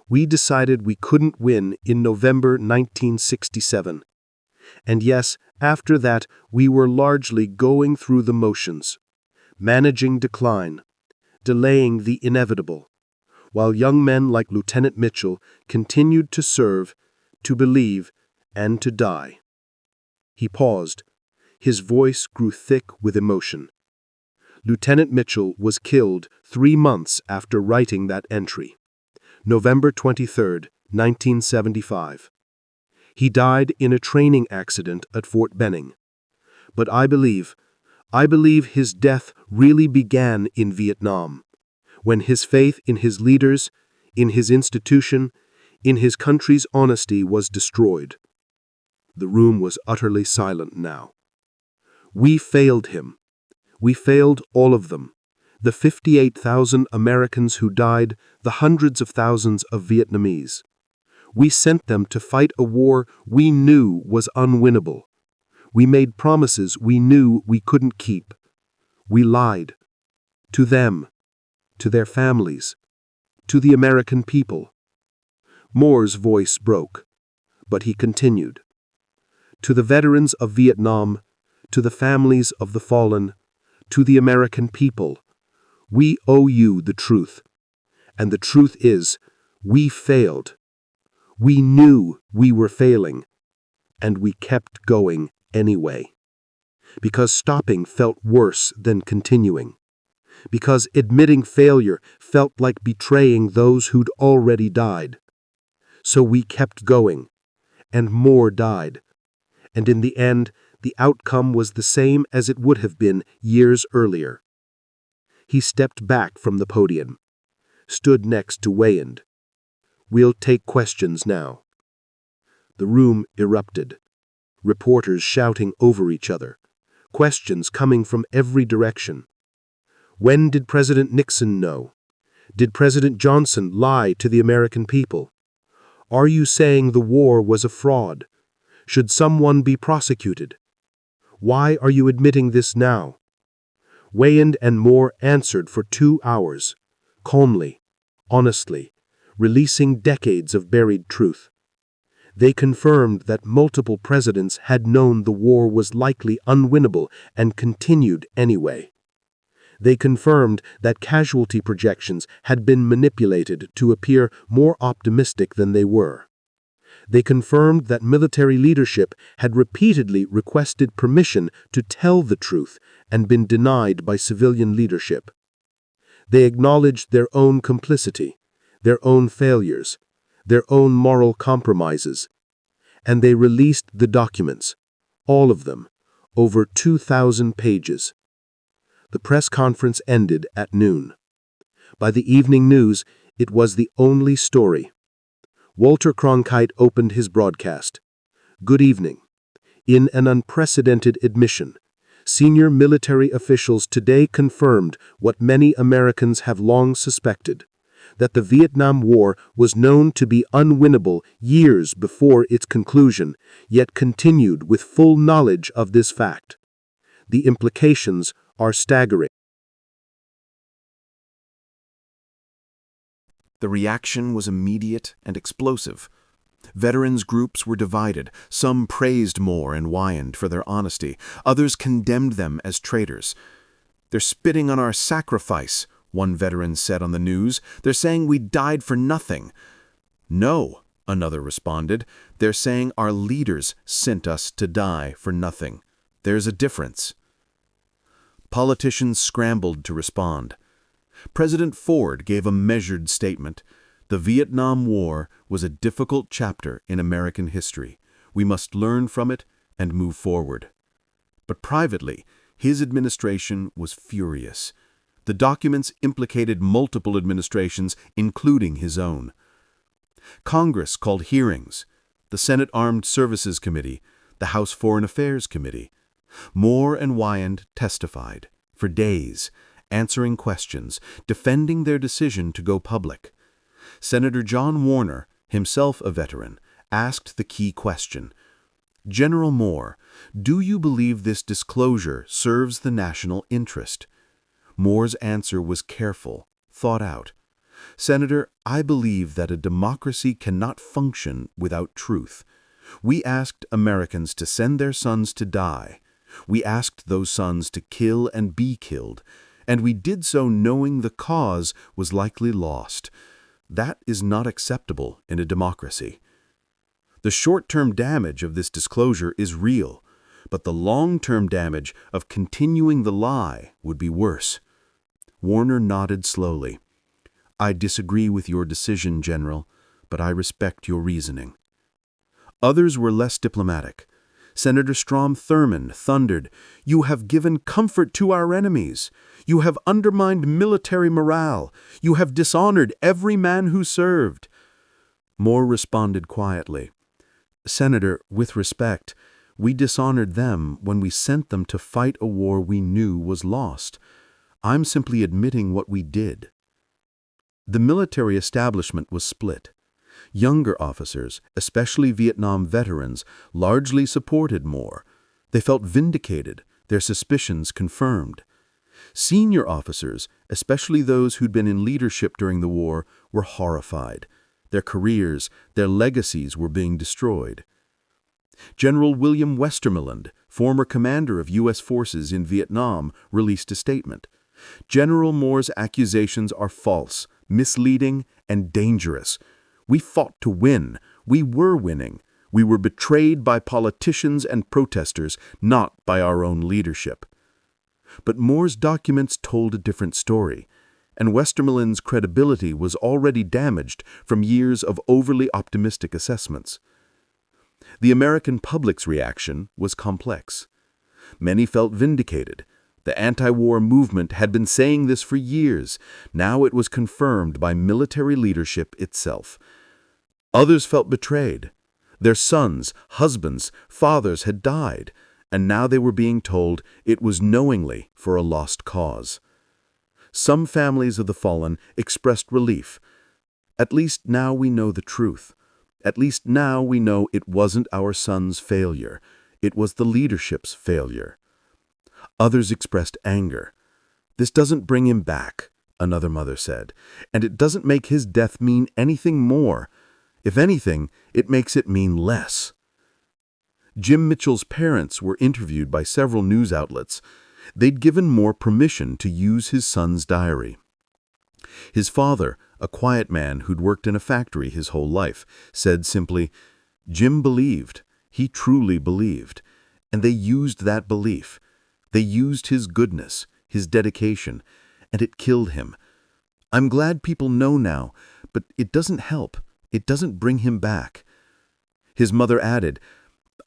We decided we couldn't win in November 1967. And yes, after that, we were largely going through the motions, managing decline, delaying the inevitable, while young men like Lieutenant Mitchell continued to serve, to believe, and to die." He paused. His voice grew thick with emotion. Lieutenant Mitchell was killed 3 months after writing that entry, November 23, 1975. He died in a training accident at Fort Benning. But I believe his death really began in Vietnam, when his faith in his leaders, in his institution, in his country's honesty was destroyed. The room was utterly silent now. We failed him. We failed all of them. The 58,000 Americans who died, the hundreds of thousands of Vietnamese. We sent them to fight a war we knew was unwinnable. We made promises we knew we couldn't keep. We lied. To them, to their families, to the American people. Moore's voice broke, but he continued. To the veterans of Vietnam, to the families of the fallen, to the American people, we owe you the truth. And the truth is, we failed. We knew we were failing, and we kept going anyway. Because stopping felt worse than continuing. Because admitting failure felt like betraying those who'd already died. So we kept going, and more died. And in the end, the outcome was the same as it would have been years earlier. He stepped back from the podium, stood next to Wayand. "We'll take questions now." The room erupted, reporters shouting over each other, questions coming from every direction. When did President Nixon know? Did President Johnson lie to the American people? Are you saying the war was a fraud? Should someone be prosecuted? Why are you admitting this now? Wayand and Moore answered for 2 hours, calmly, honestly, releasing decades of buried truth. They confirmed that multiple presidents had known the war was likely unwinnable and continued anyway. They confirmed that casualty projections had been manipulated to appear more optimistic than they were. They confirmed that military leadership had repeatedly requested permission to tell the truth and been denied by civilian leadership. They acknowledged their own complicity, their own failures, their own moral compromises, and they released the documents, all of them, over 2,000 pages. The press conference ended at noon. By the evening news, it was the only story. Walter Cronkite opened his broadcast. "Good evening. In an unprecedented admission, senior military officials today confirmed what many Americans have long suspected, that the Vietnam War was known to be unwinnable years before its conclusion, yet continued with full knowledge of this fact. The implications are staggering." The reaction was immediate and explosive. Veterans groups were divided. Some praised Moore and Wyand for their honesty. Others condemned them as traitors. "They're spitting on our sacrifice," one veteran said on the news. "They're saying we died for nothing." "No," another responded. "They're saying our leaders sent us to die for nothing. There's a difference." Politicians scrambled to respond. President Ford gave a measured statement. The Vietnam War was a difficult chapter in American history. We must learn from it and move forward. But privately, his administration was furious. The documents implicated multiple administrations, including his own. Congress called hearings. The Senate Armed Services Committee, the House Foreign Affairs Committee. Moore and Wyand testified for days, answering questions, defending their decision to go public. Senator John Warner, himself a veteran, asked the key question: "General Moore, do you believe this disclosure serves the national interest?" Moore's answer was careful, thought out. "Senator, I believe that a democracy cannot function without truth. We asked Americans to send their sons to die. We asked those sons to kill and be killed, and we did so knowing the cause was likely lost. That is not acceptable in a democracy. The short-term damage of this disclosure is real, but the long-term damage of continuing the lie would be worse." Warner nodded slowly. "I disagree with your decision, General, but I respect your reasoning." Others were less diplomatic. Senator Strom Thurmond thundered, "You have given comfort to our enemies. You have undermined military morale. You have dishonored every man who served." Moore responded quietly, "Senator, with respect, we dishonored them when we sent them to fight a war we knew was lost. I'm simply admitting what we did." The military establishment was split. Younger officers, especially Vietnam veterans, largely supported Moore. They felt vindicated, their suspicions confirmed. Senior officers, especially those who'd been in leadership during the war, were horrified. Their careers, their legacies were being destroyed. General William Westmoreland, former commander of U.S. forces in Vietnam, released a statement. "General Moore's accusations are false, misleading, and dangerous. We fought to win. We were winning. We were betrayed by politicians and protesters, not by our own leadership." But Moore's documents told a different story, and Westmoreland's credibility was already damaged from years of overly optimistic assessments. The American public's reaction was complex. Many felt vindicated. The anti-war movement had been saying this for years. Now it was confirmed by military leadership itself. Others felt betrayed. Their sons, husbands, fathers had died, and now they were being told it was knowingly for a lost cause. Some families of the fallen expressed relief. "At least now we know the truth. At least now we know it wasn't our son's failure. It was the leadership's failure." Others expressed anger. "This doesn't bring him back," another mother said, "and it doesn't make his death mean anything more. If anything, it makes it mean less." Jim Mitchell's parents were interviewed by several news outlets. They'd given Moore permission to use his son's diary. His father, a quiet man who'd worked in a factory his whole life, said simply, "Jim believed. He truly believed. And they used that belief. They used his goodness, his dedication, and it killed him. I'm glad people know now, but it doesn't help. It doesn't bring him back." His mother added,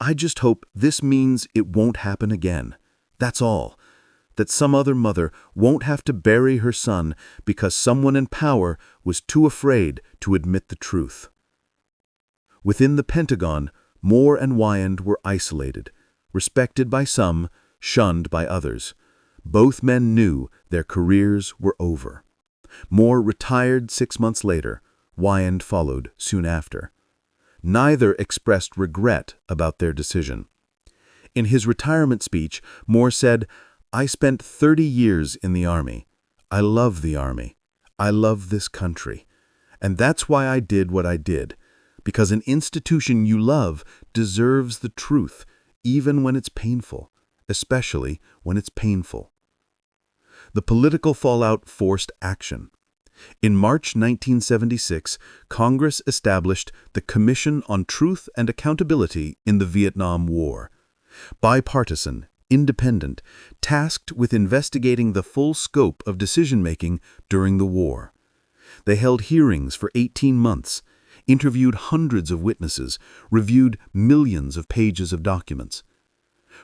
"I just hope this means it won't happen again. That's all. that some other mother won't have to bury her son because someone in power was too afraid to admit the truth. Within the Pentagon, Moore and Wyand were isolated, respected by some, shunned by others. Both men knew their careers were over. Moore retired 6 months later. Wyand followed soon after. Neither expressed regret about their decision. In his retirement speech, Moore said, "I spent 30 years in the Army. I love the Army. I love this country. And that's why I did what I did, because an institution you love deserves the truth, even when it's painful, especially when it's painful." The political fallout forced action. In March 1976, Congress established the Commission on Truth and Accountability in the Vietnam War. Bipartisan, independent, tasked with investigating the full scope of decision-making during the war. They held hearings for 18 months, interviewed hundreds of witnesses, reviewed millions of pages of documents.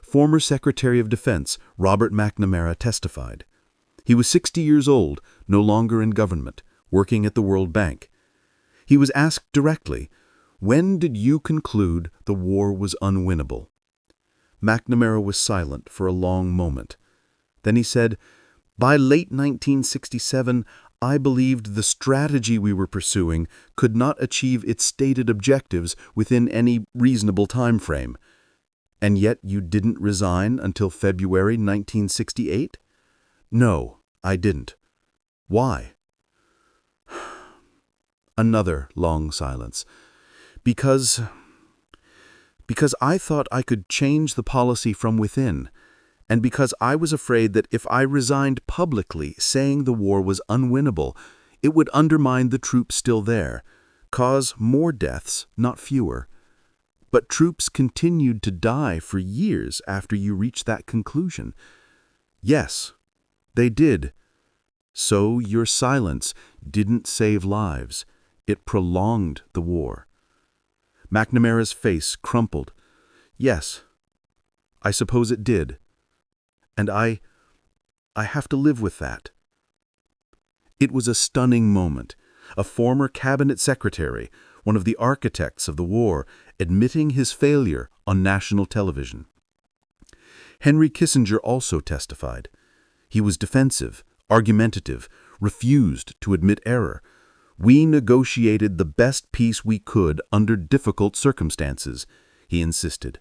Former Secretary of Defense Robert McNamara testified. He was 60 years old, no longer in government, working at the World Bank. He was asked directly, "When did you conclude the war was unwinnable?" McNamara was silent for a long moment. Then he said, "By late 1967, I believed the strategy we were pursuing could not achieve its stated objectives within any reasonable time frame." "And yet you didn't resign until February 1968? "No, I didn't." "Why?" Another long silence. Because I thought I could change the policy from within, and because I was afraid that if I resigned publicly saying the war was unwinnable, it would undermine the troops still there, cause more deaths, not fewer. But troops continued to die for years after you reached that conclusion. Yes, they did. So your silence didn't save lives. It prolonged the war. McNamara's face crumpled. "Yes, I suppose it did. And I have to live with that." It was a stunning moment. A former cabinet secretary, one of the architects of the war, admitting his failure on national television. Henry Kissinger also testified. He was defensive, argumentative, refused to admit error. "We negotiated the best peace we could under difficult circumstances," he insisted.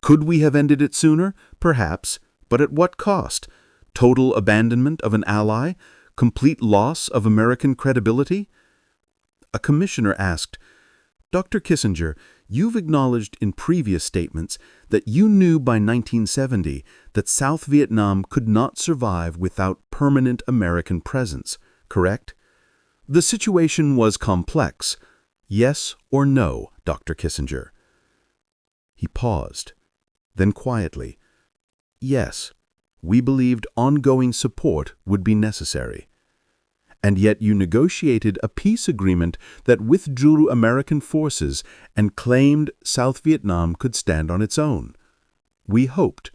"Could we have ended it sooner? Perhaps, but at what cost? Total abandonment of an ally? Complete loss of American credibility?" A commissioner asked, "Dr. Kissinger, you've acknowledged in previous statements that you knew by 1970 that South Vietnam could not survive without permanent American presence, correct? The situation was complex. Yes or no, Dr. Kissinger?" He paused. Then quietly, "Yes, we believed ongoing support would be necessary." "And yet you negotiated a peace agreement that withdrew American forces and claimed South Vietnam could stand on its own." "We hoped."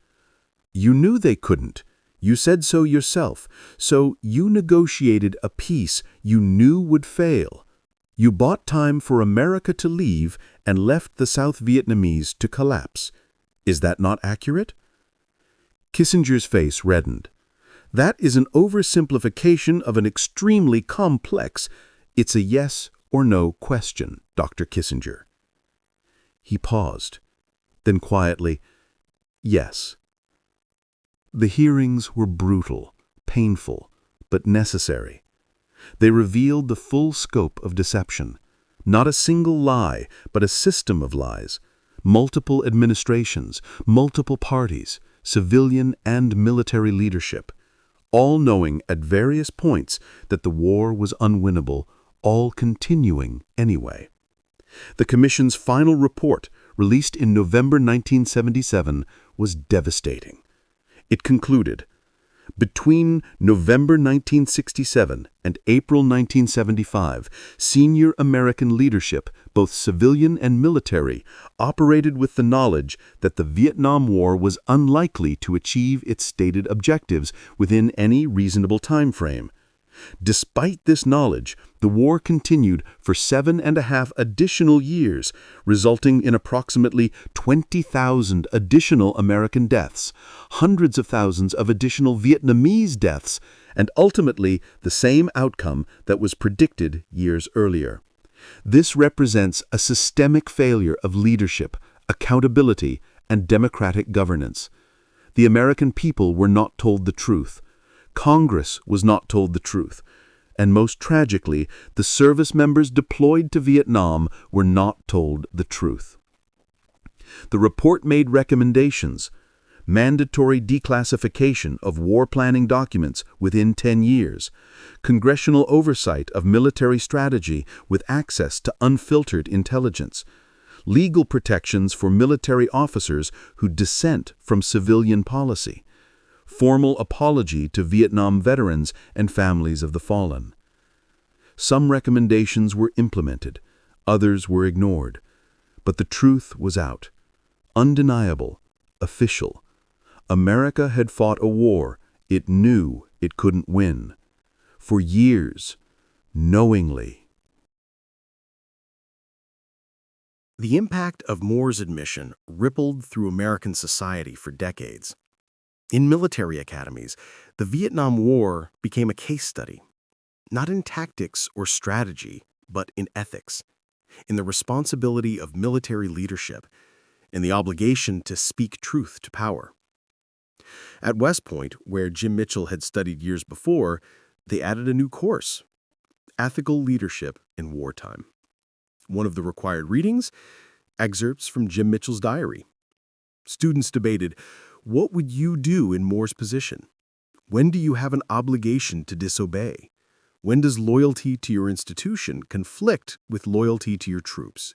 "You knew they couldn't. You said so yourself. So you negotiated a peace you knew would fail. You bought time for America to leave and left the South Vietnamese to collapse. Is that not accurate?" Kissinger's face reddened. "That is an oversimplification of an extremely complex. It's a yes or no question, Dr. Kissinger." He paused. Then quietly, "Yes." The hearings were brutal, painful, but necessary. They revealed the full scope of deception. Not a single lie, but a system of lies. Multiple administrations, multiple parties, civilian and military leadership, all knowing at various points that the war was unwinnable, all continuing anyway. The Commission's final report, released in November 1977, was devastating. It concluded, Between November 1967 and April 1975, senior American leadership, both civilian and military, operated with the knowledge that the Vietnam War was unlikely to achieve its stated objectives within any reasonable time frame. Despite this knowledge, the war continued for 7.5 additional years, resulting in approximately 20,000 additional American deaths, hundreds of thousands of additional Vietnamese deaths, and ultimately the same outcome that was predicted years earlier. This represents a systemic failure of leadership, accountability, and democratic governance. The American people were not told the truth. Congress was not told the truth, and most tragically, the service members deployed to Vietnam were not told the truth. The report made recommendations: mandatory declassification of war planning documents within 10 years, congressional oversight of military strategy with access to unfiltered intelligence, legal protections for military officers who dissent from civilian policy, formal apology to Vietnam veterans and families of the fallen. Some recommendations were implemented, others were ignored, but the truth was out. Undeniable, official. America had fought a war it knew it couldn't win. For years, knowingly. The impact of Moore's admission rippled through American society for decades. In military academies, the Vietnam War became a case study, not in tactics or strategy, but in ethics, in the responsibility of military leadership, in the obligation to speak truth to power. At West Point, where Jim Mitchell had studied years before, they added a new course: Ethical Leadership in Wartime. One of the required readings, excerpts from Jim Mitchell's diary. Students debated, what would you do in Moore's position? When do you have an obligation to disobey? When does loyalty to your institution conflict with loyalty to your troops?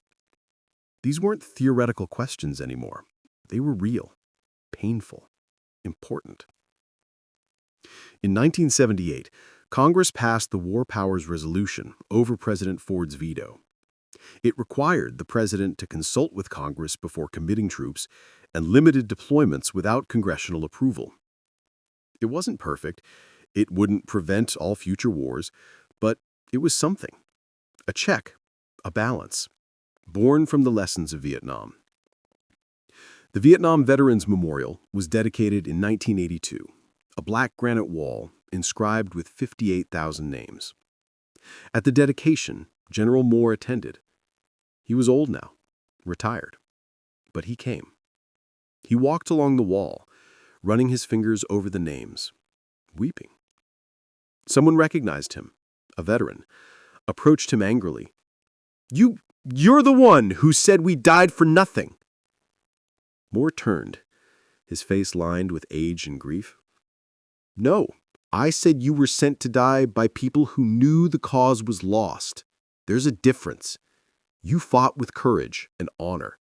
These weren't theoretical questions anymore. They were real, painful, important. In 1978, Congress passed the War Powers Resolution over President Ford's veto. It required the president to consult with Congress before committing troops and limited deployments without congressional approval. It wasn't perfect. It wouldn't prevent all future wars, but it was something. A check, a balance, born from the lessons of Vietnam. The Vietnam Veterans Memorial was dedicated in 1982, a black granite wall inscribed with 58,000 names. At the dedication, General Moore attended. He was old now, retired, but he came. He walked along the wall, running his fingers over the names, weeping. Someone recognized him, a veteran, approached him angrily. You're the one who said we died for nothing. Moore turned, his face lined with age and grief. No, I said you were sent to die by people who knew the cause was lost. There's a difference. You fought with courage and honor.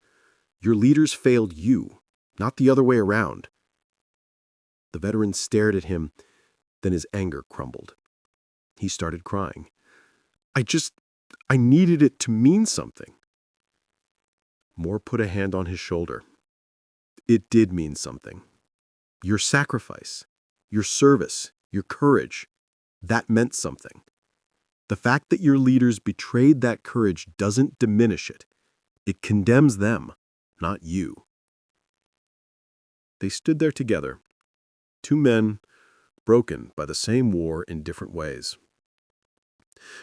Your leaders failed you, not the other way around. The veteran stared at him, then his anger crumbled. He started crying. I needed it to mean something. Moore put a hand on his shoulder. It did mean something. Your sacrifice, your service, your courage, that meant something. The fact that your leaders betrayed that courage doesn't diminish it. It condemns them, not you. They stood there together, two men broken by the same war in different ways.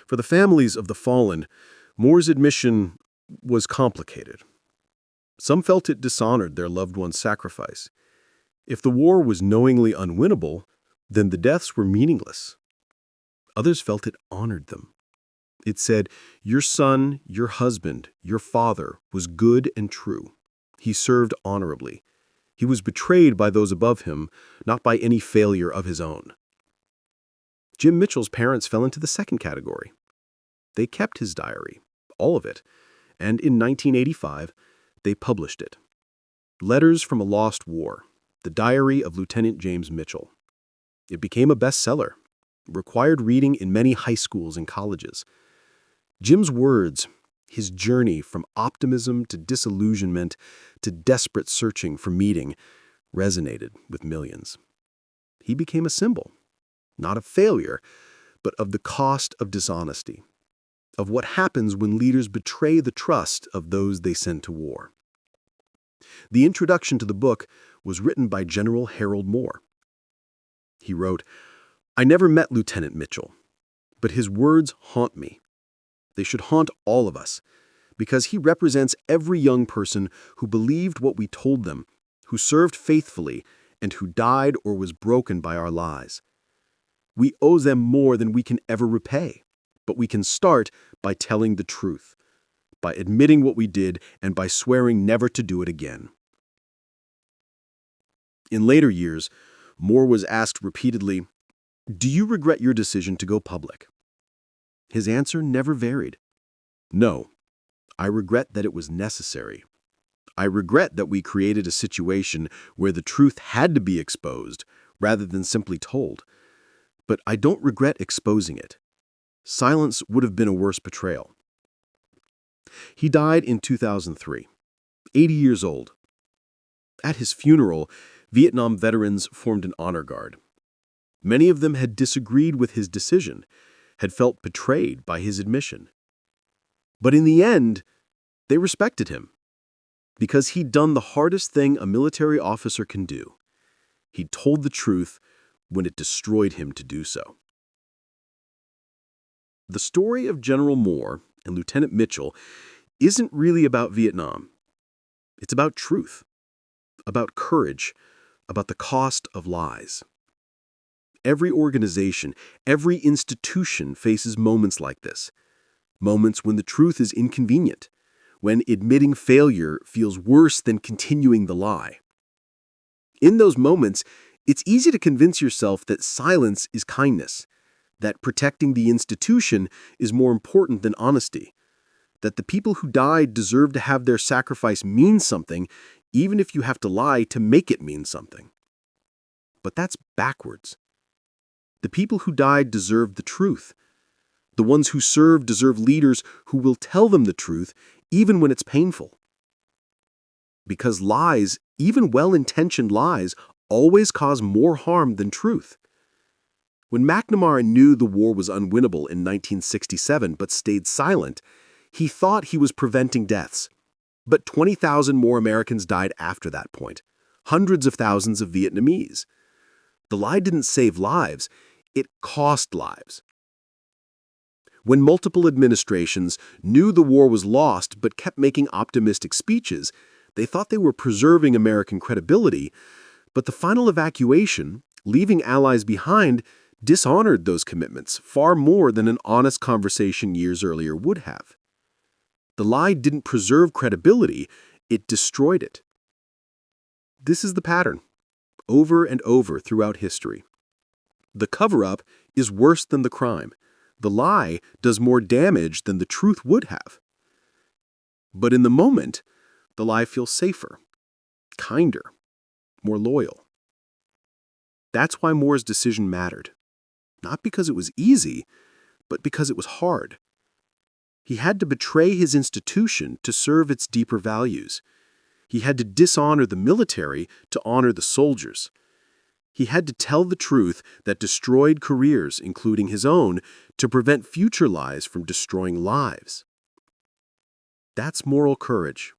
For the families of the fallen, Moore's admission was complicated. Some felt it dishonored their loved one's sacrifice. If the war was knowingly unwinnable, then the deaths were meaningless. Others felt it honored them. It said, your son, your husband, your father was good and true. He served honorably. He was betrayed by those above him, not by any failure of his own. Jim Mitchell's parents fell into the second category. They kept his diary, all of it, and in 1985, they published it. Letters from a Lost War, the Diary of Lieutenant James Mitchell. It became a bestseller, required reading in many high schools and colleges. Jim's words, his journey from optimism to disillusionment to desperate searching for meaning, resonated with millions. He became a symbol, not of failure, but of the cost of dishonesty, of what happens when leaders betray the trust of those they send to war. The introduction to the book was written by General Harold Moore. He wrote, "I never met Lieutenant Mitchell, but his words haunt me. They should haunt all of us, because he represents every young person who believed what we told them, who served faithfully, and who died or was broken by our lies. We owe them more than we can ever repay, but we can start by telling the truth, by admitting what we did, and by swearing never to do it again." In later years, Moore was asked repeatedly, "Do you regret your decision to go public?" His answer never varied. "No, I regret that it was necessary. I regret that we created a situation where the truth had to be exposed rather than simply told. But I don't regret exposing it. Silence would have been a worse betrayal." He died in 2003, 80 years old. At his funeral, Vietnam veterans formed an honor guard. Many of them had disagreed with his decision, had felt betrayed by his admission. But in the end, they respected him, because he'd done the hardest thing a military officer can do. He'd told the truth when it destroyed him to do so. The story of General Moore and Lieutenant Mitchell isn't really about Vietnam. It's about truth, about courage, about the cost of lies. Every organization, every institution faces moments like this, moments when the truth is inconvenient, when admitting failure feels worse than continuing the lie. In those moments, it's easy to convince yourself that silence is kindness, that protecting the institution is more important than honesty, that the people who died deserve to have their sacrifice mean something, even if you have to lie to make it mean something. But that's backwards. The people who died deserve the truth. The ones who serve deserve leaders who will tell them the truth, even when it's painful. Because lies, even well-intentioned lies, always cause more harm than truth. When McNamara knew the war was unwinnable in 1967 but stayed silent, he thought he was preventing deaths. But 20,000 more Americans died after that point, hundreds of thousands of Vietnamese. The lie didn't save lives, it cost lives. When multiple administrations knew the war was lost but kept making optimistic speeches, they thought they were preserving American credibility, but the final evacuation, leaving allies behind, dishonored those commitments far more than an honest conversation years earlier would have. The lie didn't preserve credibility, it destroyed it. This is the pattern, over and over throughout history. The cover-up is worse than the crime. The lie does more damage than the truth would have. But in the moment, the lie feels safer, kinder, more loyal. That's why Moore's decision mattered. Not because it was easy, but because it was hard. He had to betray his institution to serve its deeper values. He had to dishonor the military to honor the soldiers. He had to tell the truth that destroyed careers, including his own, to prevent future lies from destroying lives. That's moral courage.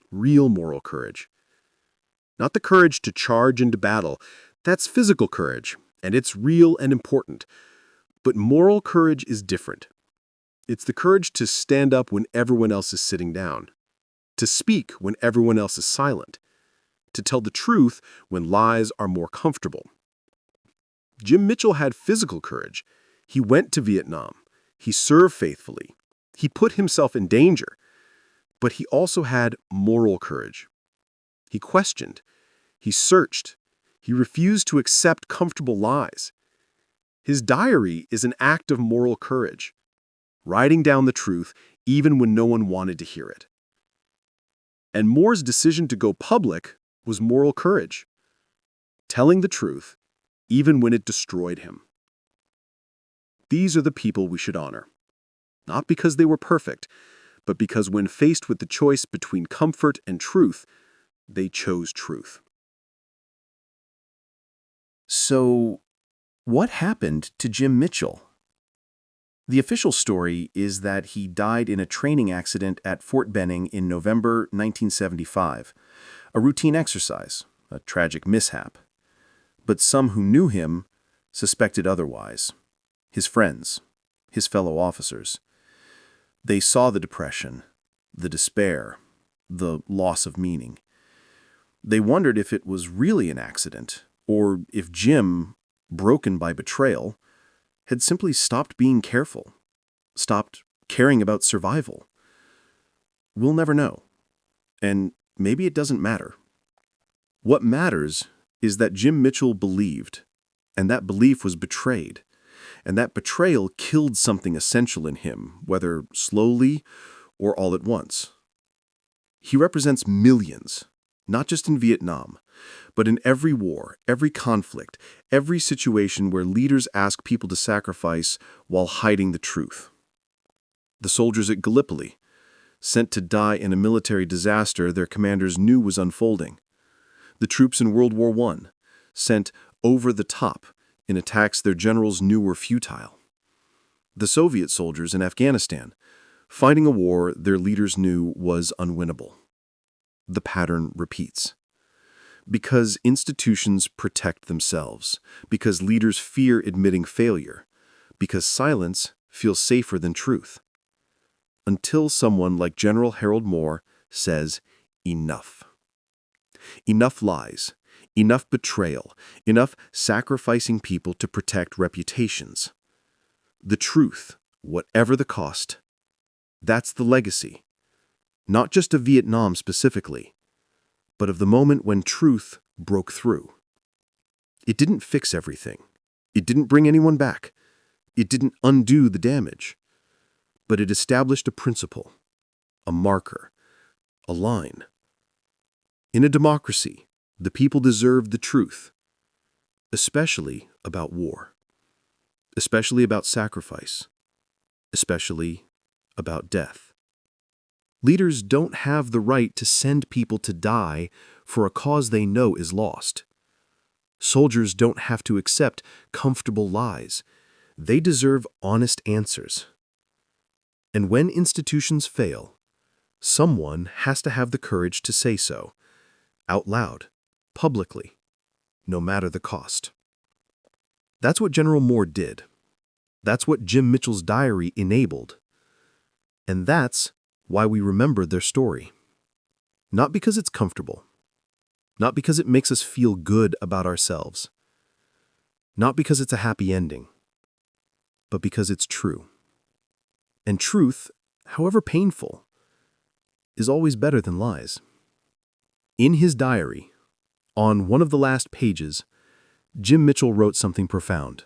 Real moral courage. Not the courage to charge into battle. That's physical courage, and it's real and important. But moral courage is different. It's the courage to stand up when everyone else is sitting down, to speak when everyone else is silent, to tell the truth when lies are more comfortable. Jim Mitchell had physical courage. He went to Vietnam. He served faithfully. He put himself in danger. But he also had moral courage. He questioned. He searched. He refused to accept comfortable lies. His diary is an act of moral courage, writing down the truth even when no one wanted to hear it. And Moore's decision to go public was moral courage, telling the truth, even when it destroyed him. These are the people we should honor, not because they were perfect, but because when faced with the choice between comfort and truth, they chose truth. So, what happened to Jim Mitchell? The official story is that he died in a training accident at Fort Benning in November 1975, a routine exercise, a tragic mishap. But some who knew him suspected otherwise. His friends, his fellow officers. They saw the depression, the despair, the loss of meaning. They wondered if it was really an accident, or if Jim, broken by betrayal, had simply stopped being careful, stopped caring about survival. We'll never know. And maybe it doesn't matter. What matters is that Jim Mitchell believed, and that belief was betrayed, and that betrayal killed something essential in him, whether slowly or all at once. He represents millions, not just in Vietnam, but in every war, every conflict, every situation where leaders ask people to sacrifice while hiding the truth. The soldiers at Gallipoli, sent to die in a military disaster their commanders knew was unfolding. The troops in World War I, sent over the top in attacks their generals knew were futile. The Soviet soldiers in Afghanistan, fighting a war their leaders knew was unwinnable. The pattern repeats. Because institutions protect themselves, because leaders fear admitting failure, because silence feels safer than truth. Until someone like General Harold Moore says, enough. Enough lies, enough betrayal, enough sacrificing people to protect reputations. The truth, whatever the cost. That's the legacy. Not just of Vietnam specifically, but of the moment when truth broke through. It didn't fix everything. It didn't bring anyone back. It didn't undo the damage. But it established a principle, a marker, a line. In a democracy, the people deserve the truth, especially about war, especially about sacrifice, especially about death. Leaders don't have the right to send people to die for a cause they know is lost. Soldiers don't have to accept comfortable lies. They deserve honest answers. And when institutions fail, someone has to have the courage to say so, out loud, publicly, no matter the cost. That's what General Moore did. That's what Jim Mitchell's diary enabled. And that's why we remember their story. Not because it's comfortable. Not because it makes us feel good about ourselves. Not because it's a happy ending. But because it's true. And truth, however painful, is always better than lies. In his diary, on one of the last pages, Jim Mitchell wrote something profound.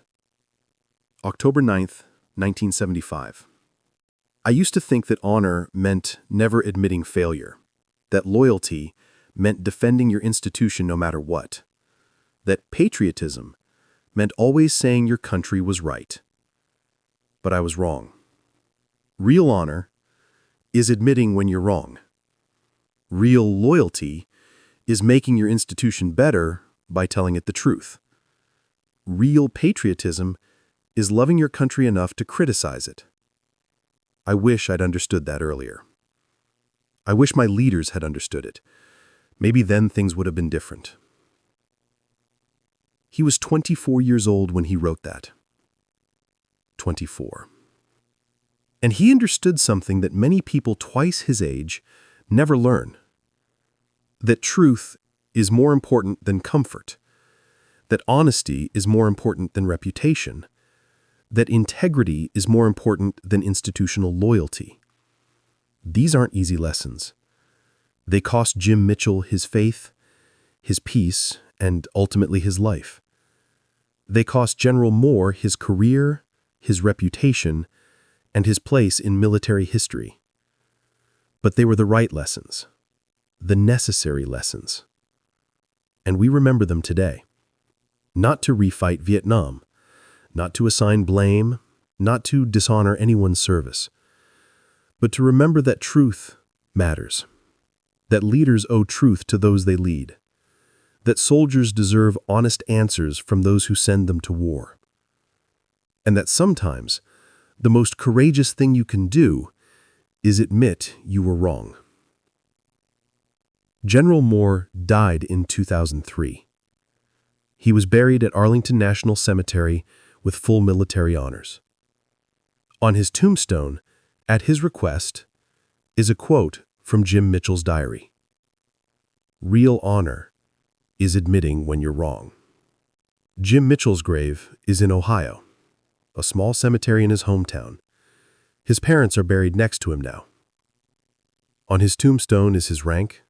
October 9th, 1975. I used to think that honor meant never admitting failure, that loyalty meant defending your institution no matter what, that patriotism meant always saying your country was right. But I was wrong. Real honor is admitting when you're wrong. Real loyalty is making your institution better by telling it the truth. Real patriotism is loving your country enough to criticize it. I wish I'd understood that earlier. I wish my leaders had understood it. Maybe then things would have been different. He was 24 years old when he wrote that. 24. And he understood something that many people twice his age never learn. That truth is more important than comfort. That honesty is more important than reputation. That integrity is more important than institutional loyalty. These aren't easy lessons. They cost Jim Mitchell his faith, his peace, and ultimately his life. They cost General Moore his career, his reputation, and his place in military history. But they were the right lessons, the necessary lessons. And we remember them today. Not to refight Vietnam, not to assign blame, not to dishonor anyone's service, but to remember that truth matters, that leaders owe truth to those they lead, that soldiers deserve honest answers from those who send them to war, and that sometimes the most courageous thing you can do is admit you were wrong. General Moore died in 2003. He was buried at Arlington National Cemetery with full military honors. On his tombstone, at his request, is a quote from Jim Mitchell's diary. "Real honor is admitting when you're wrong." Jim Mitchell's grave is in Ohio, a small cemetery in his hometown. His parents are buried next to him now. On his tombstone is his rank,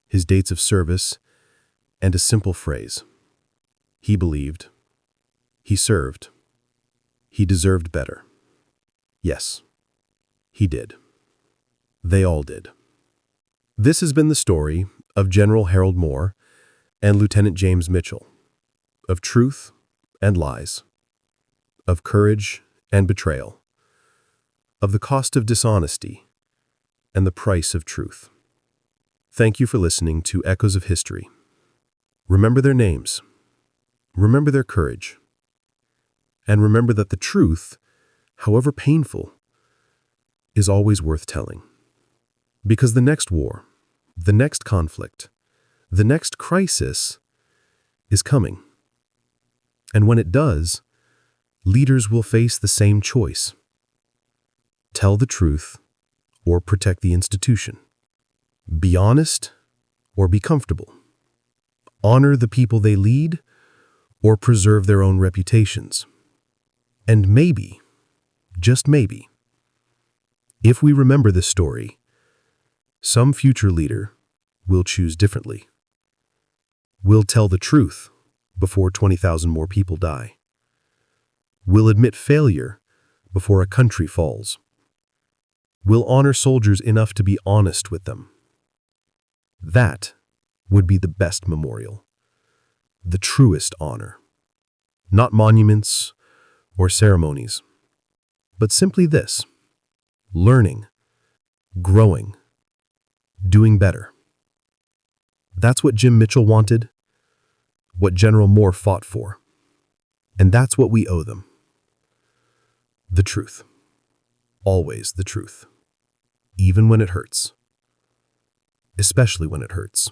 his dates of service, and a simple phrase. He believed, he served, he deserved better. Yes, he did. They all did. This has been the story of General Harold Moore and Lieutenant James Mitchell, of truth and lies, of courage and betrayal, of the cost of dishonesty and the price of truth. Thank you for listening to Echoes of History. Remember their names, remember their courage, and remember that the truth, however painful, is always worth telling. Because the next war, the next conflict, the next crisis is coming. And when it does, leaders will face the same choice: tell the truth or protect the institution. Be honest or be comfortable. Honor the people they lead or preserve their own reputations. And maybe, just maybe, if we remember this story, some future leader will choose differently. Will tell the truth before 20,000 more people die. Will admit failure before a country falls. Will honor soldiers enough to be honest with them. That would be the best memorial, the truest honor. Not monuments or ceremonies, but simply this: learning, growing, doing better. That's what Jim Mitchell wanted, what General Moore fought for, and that's what we owe them. The truth. Always the truth. Even when it hurts. Especially when it hurts.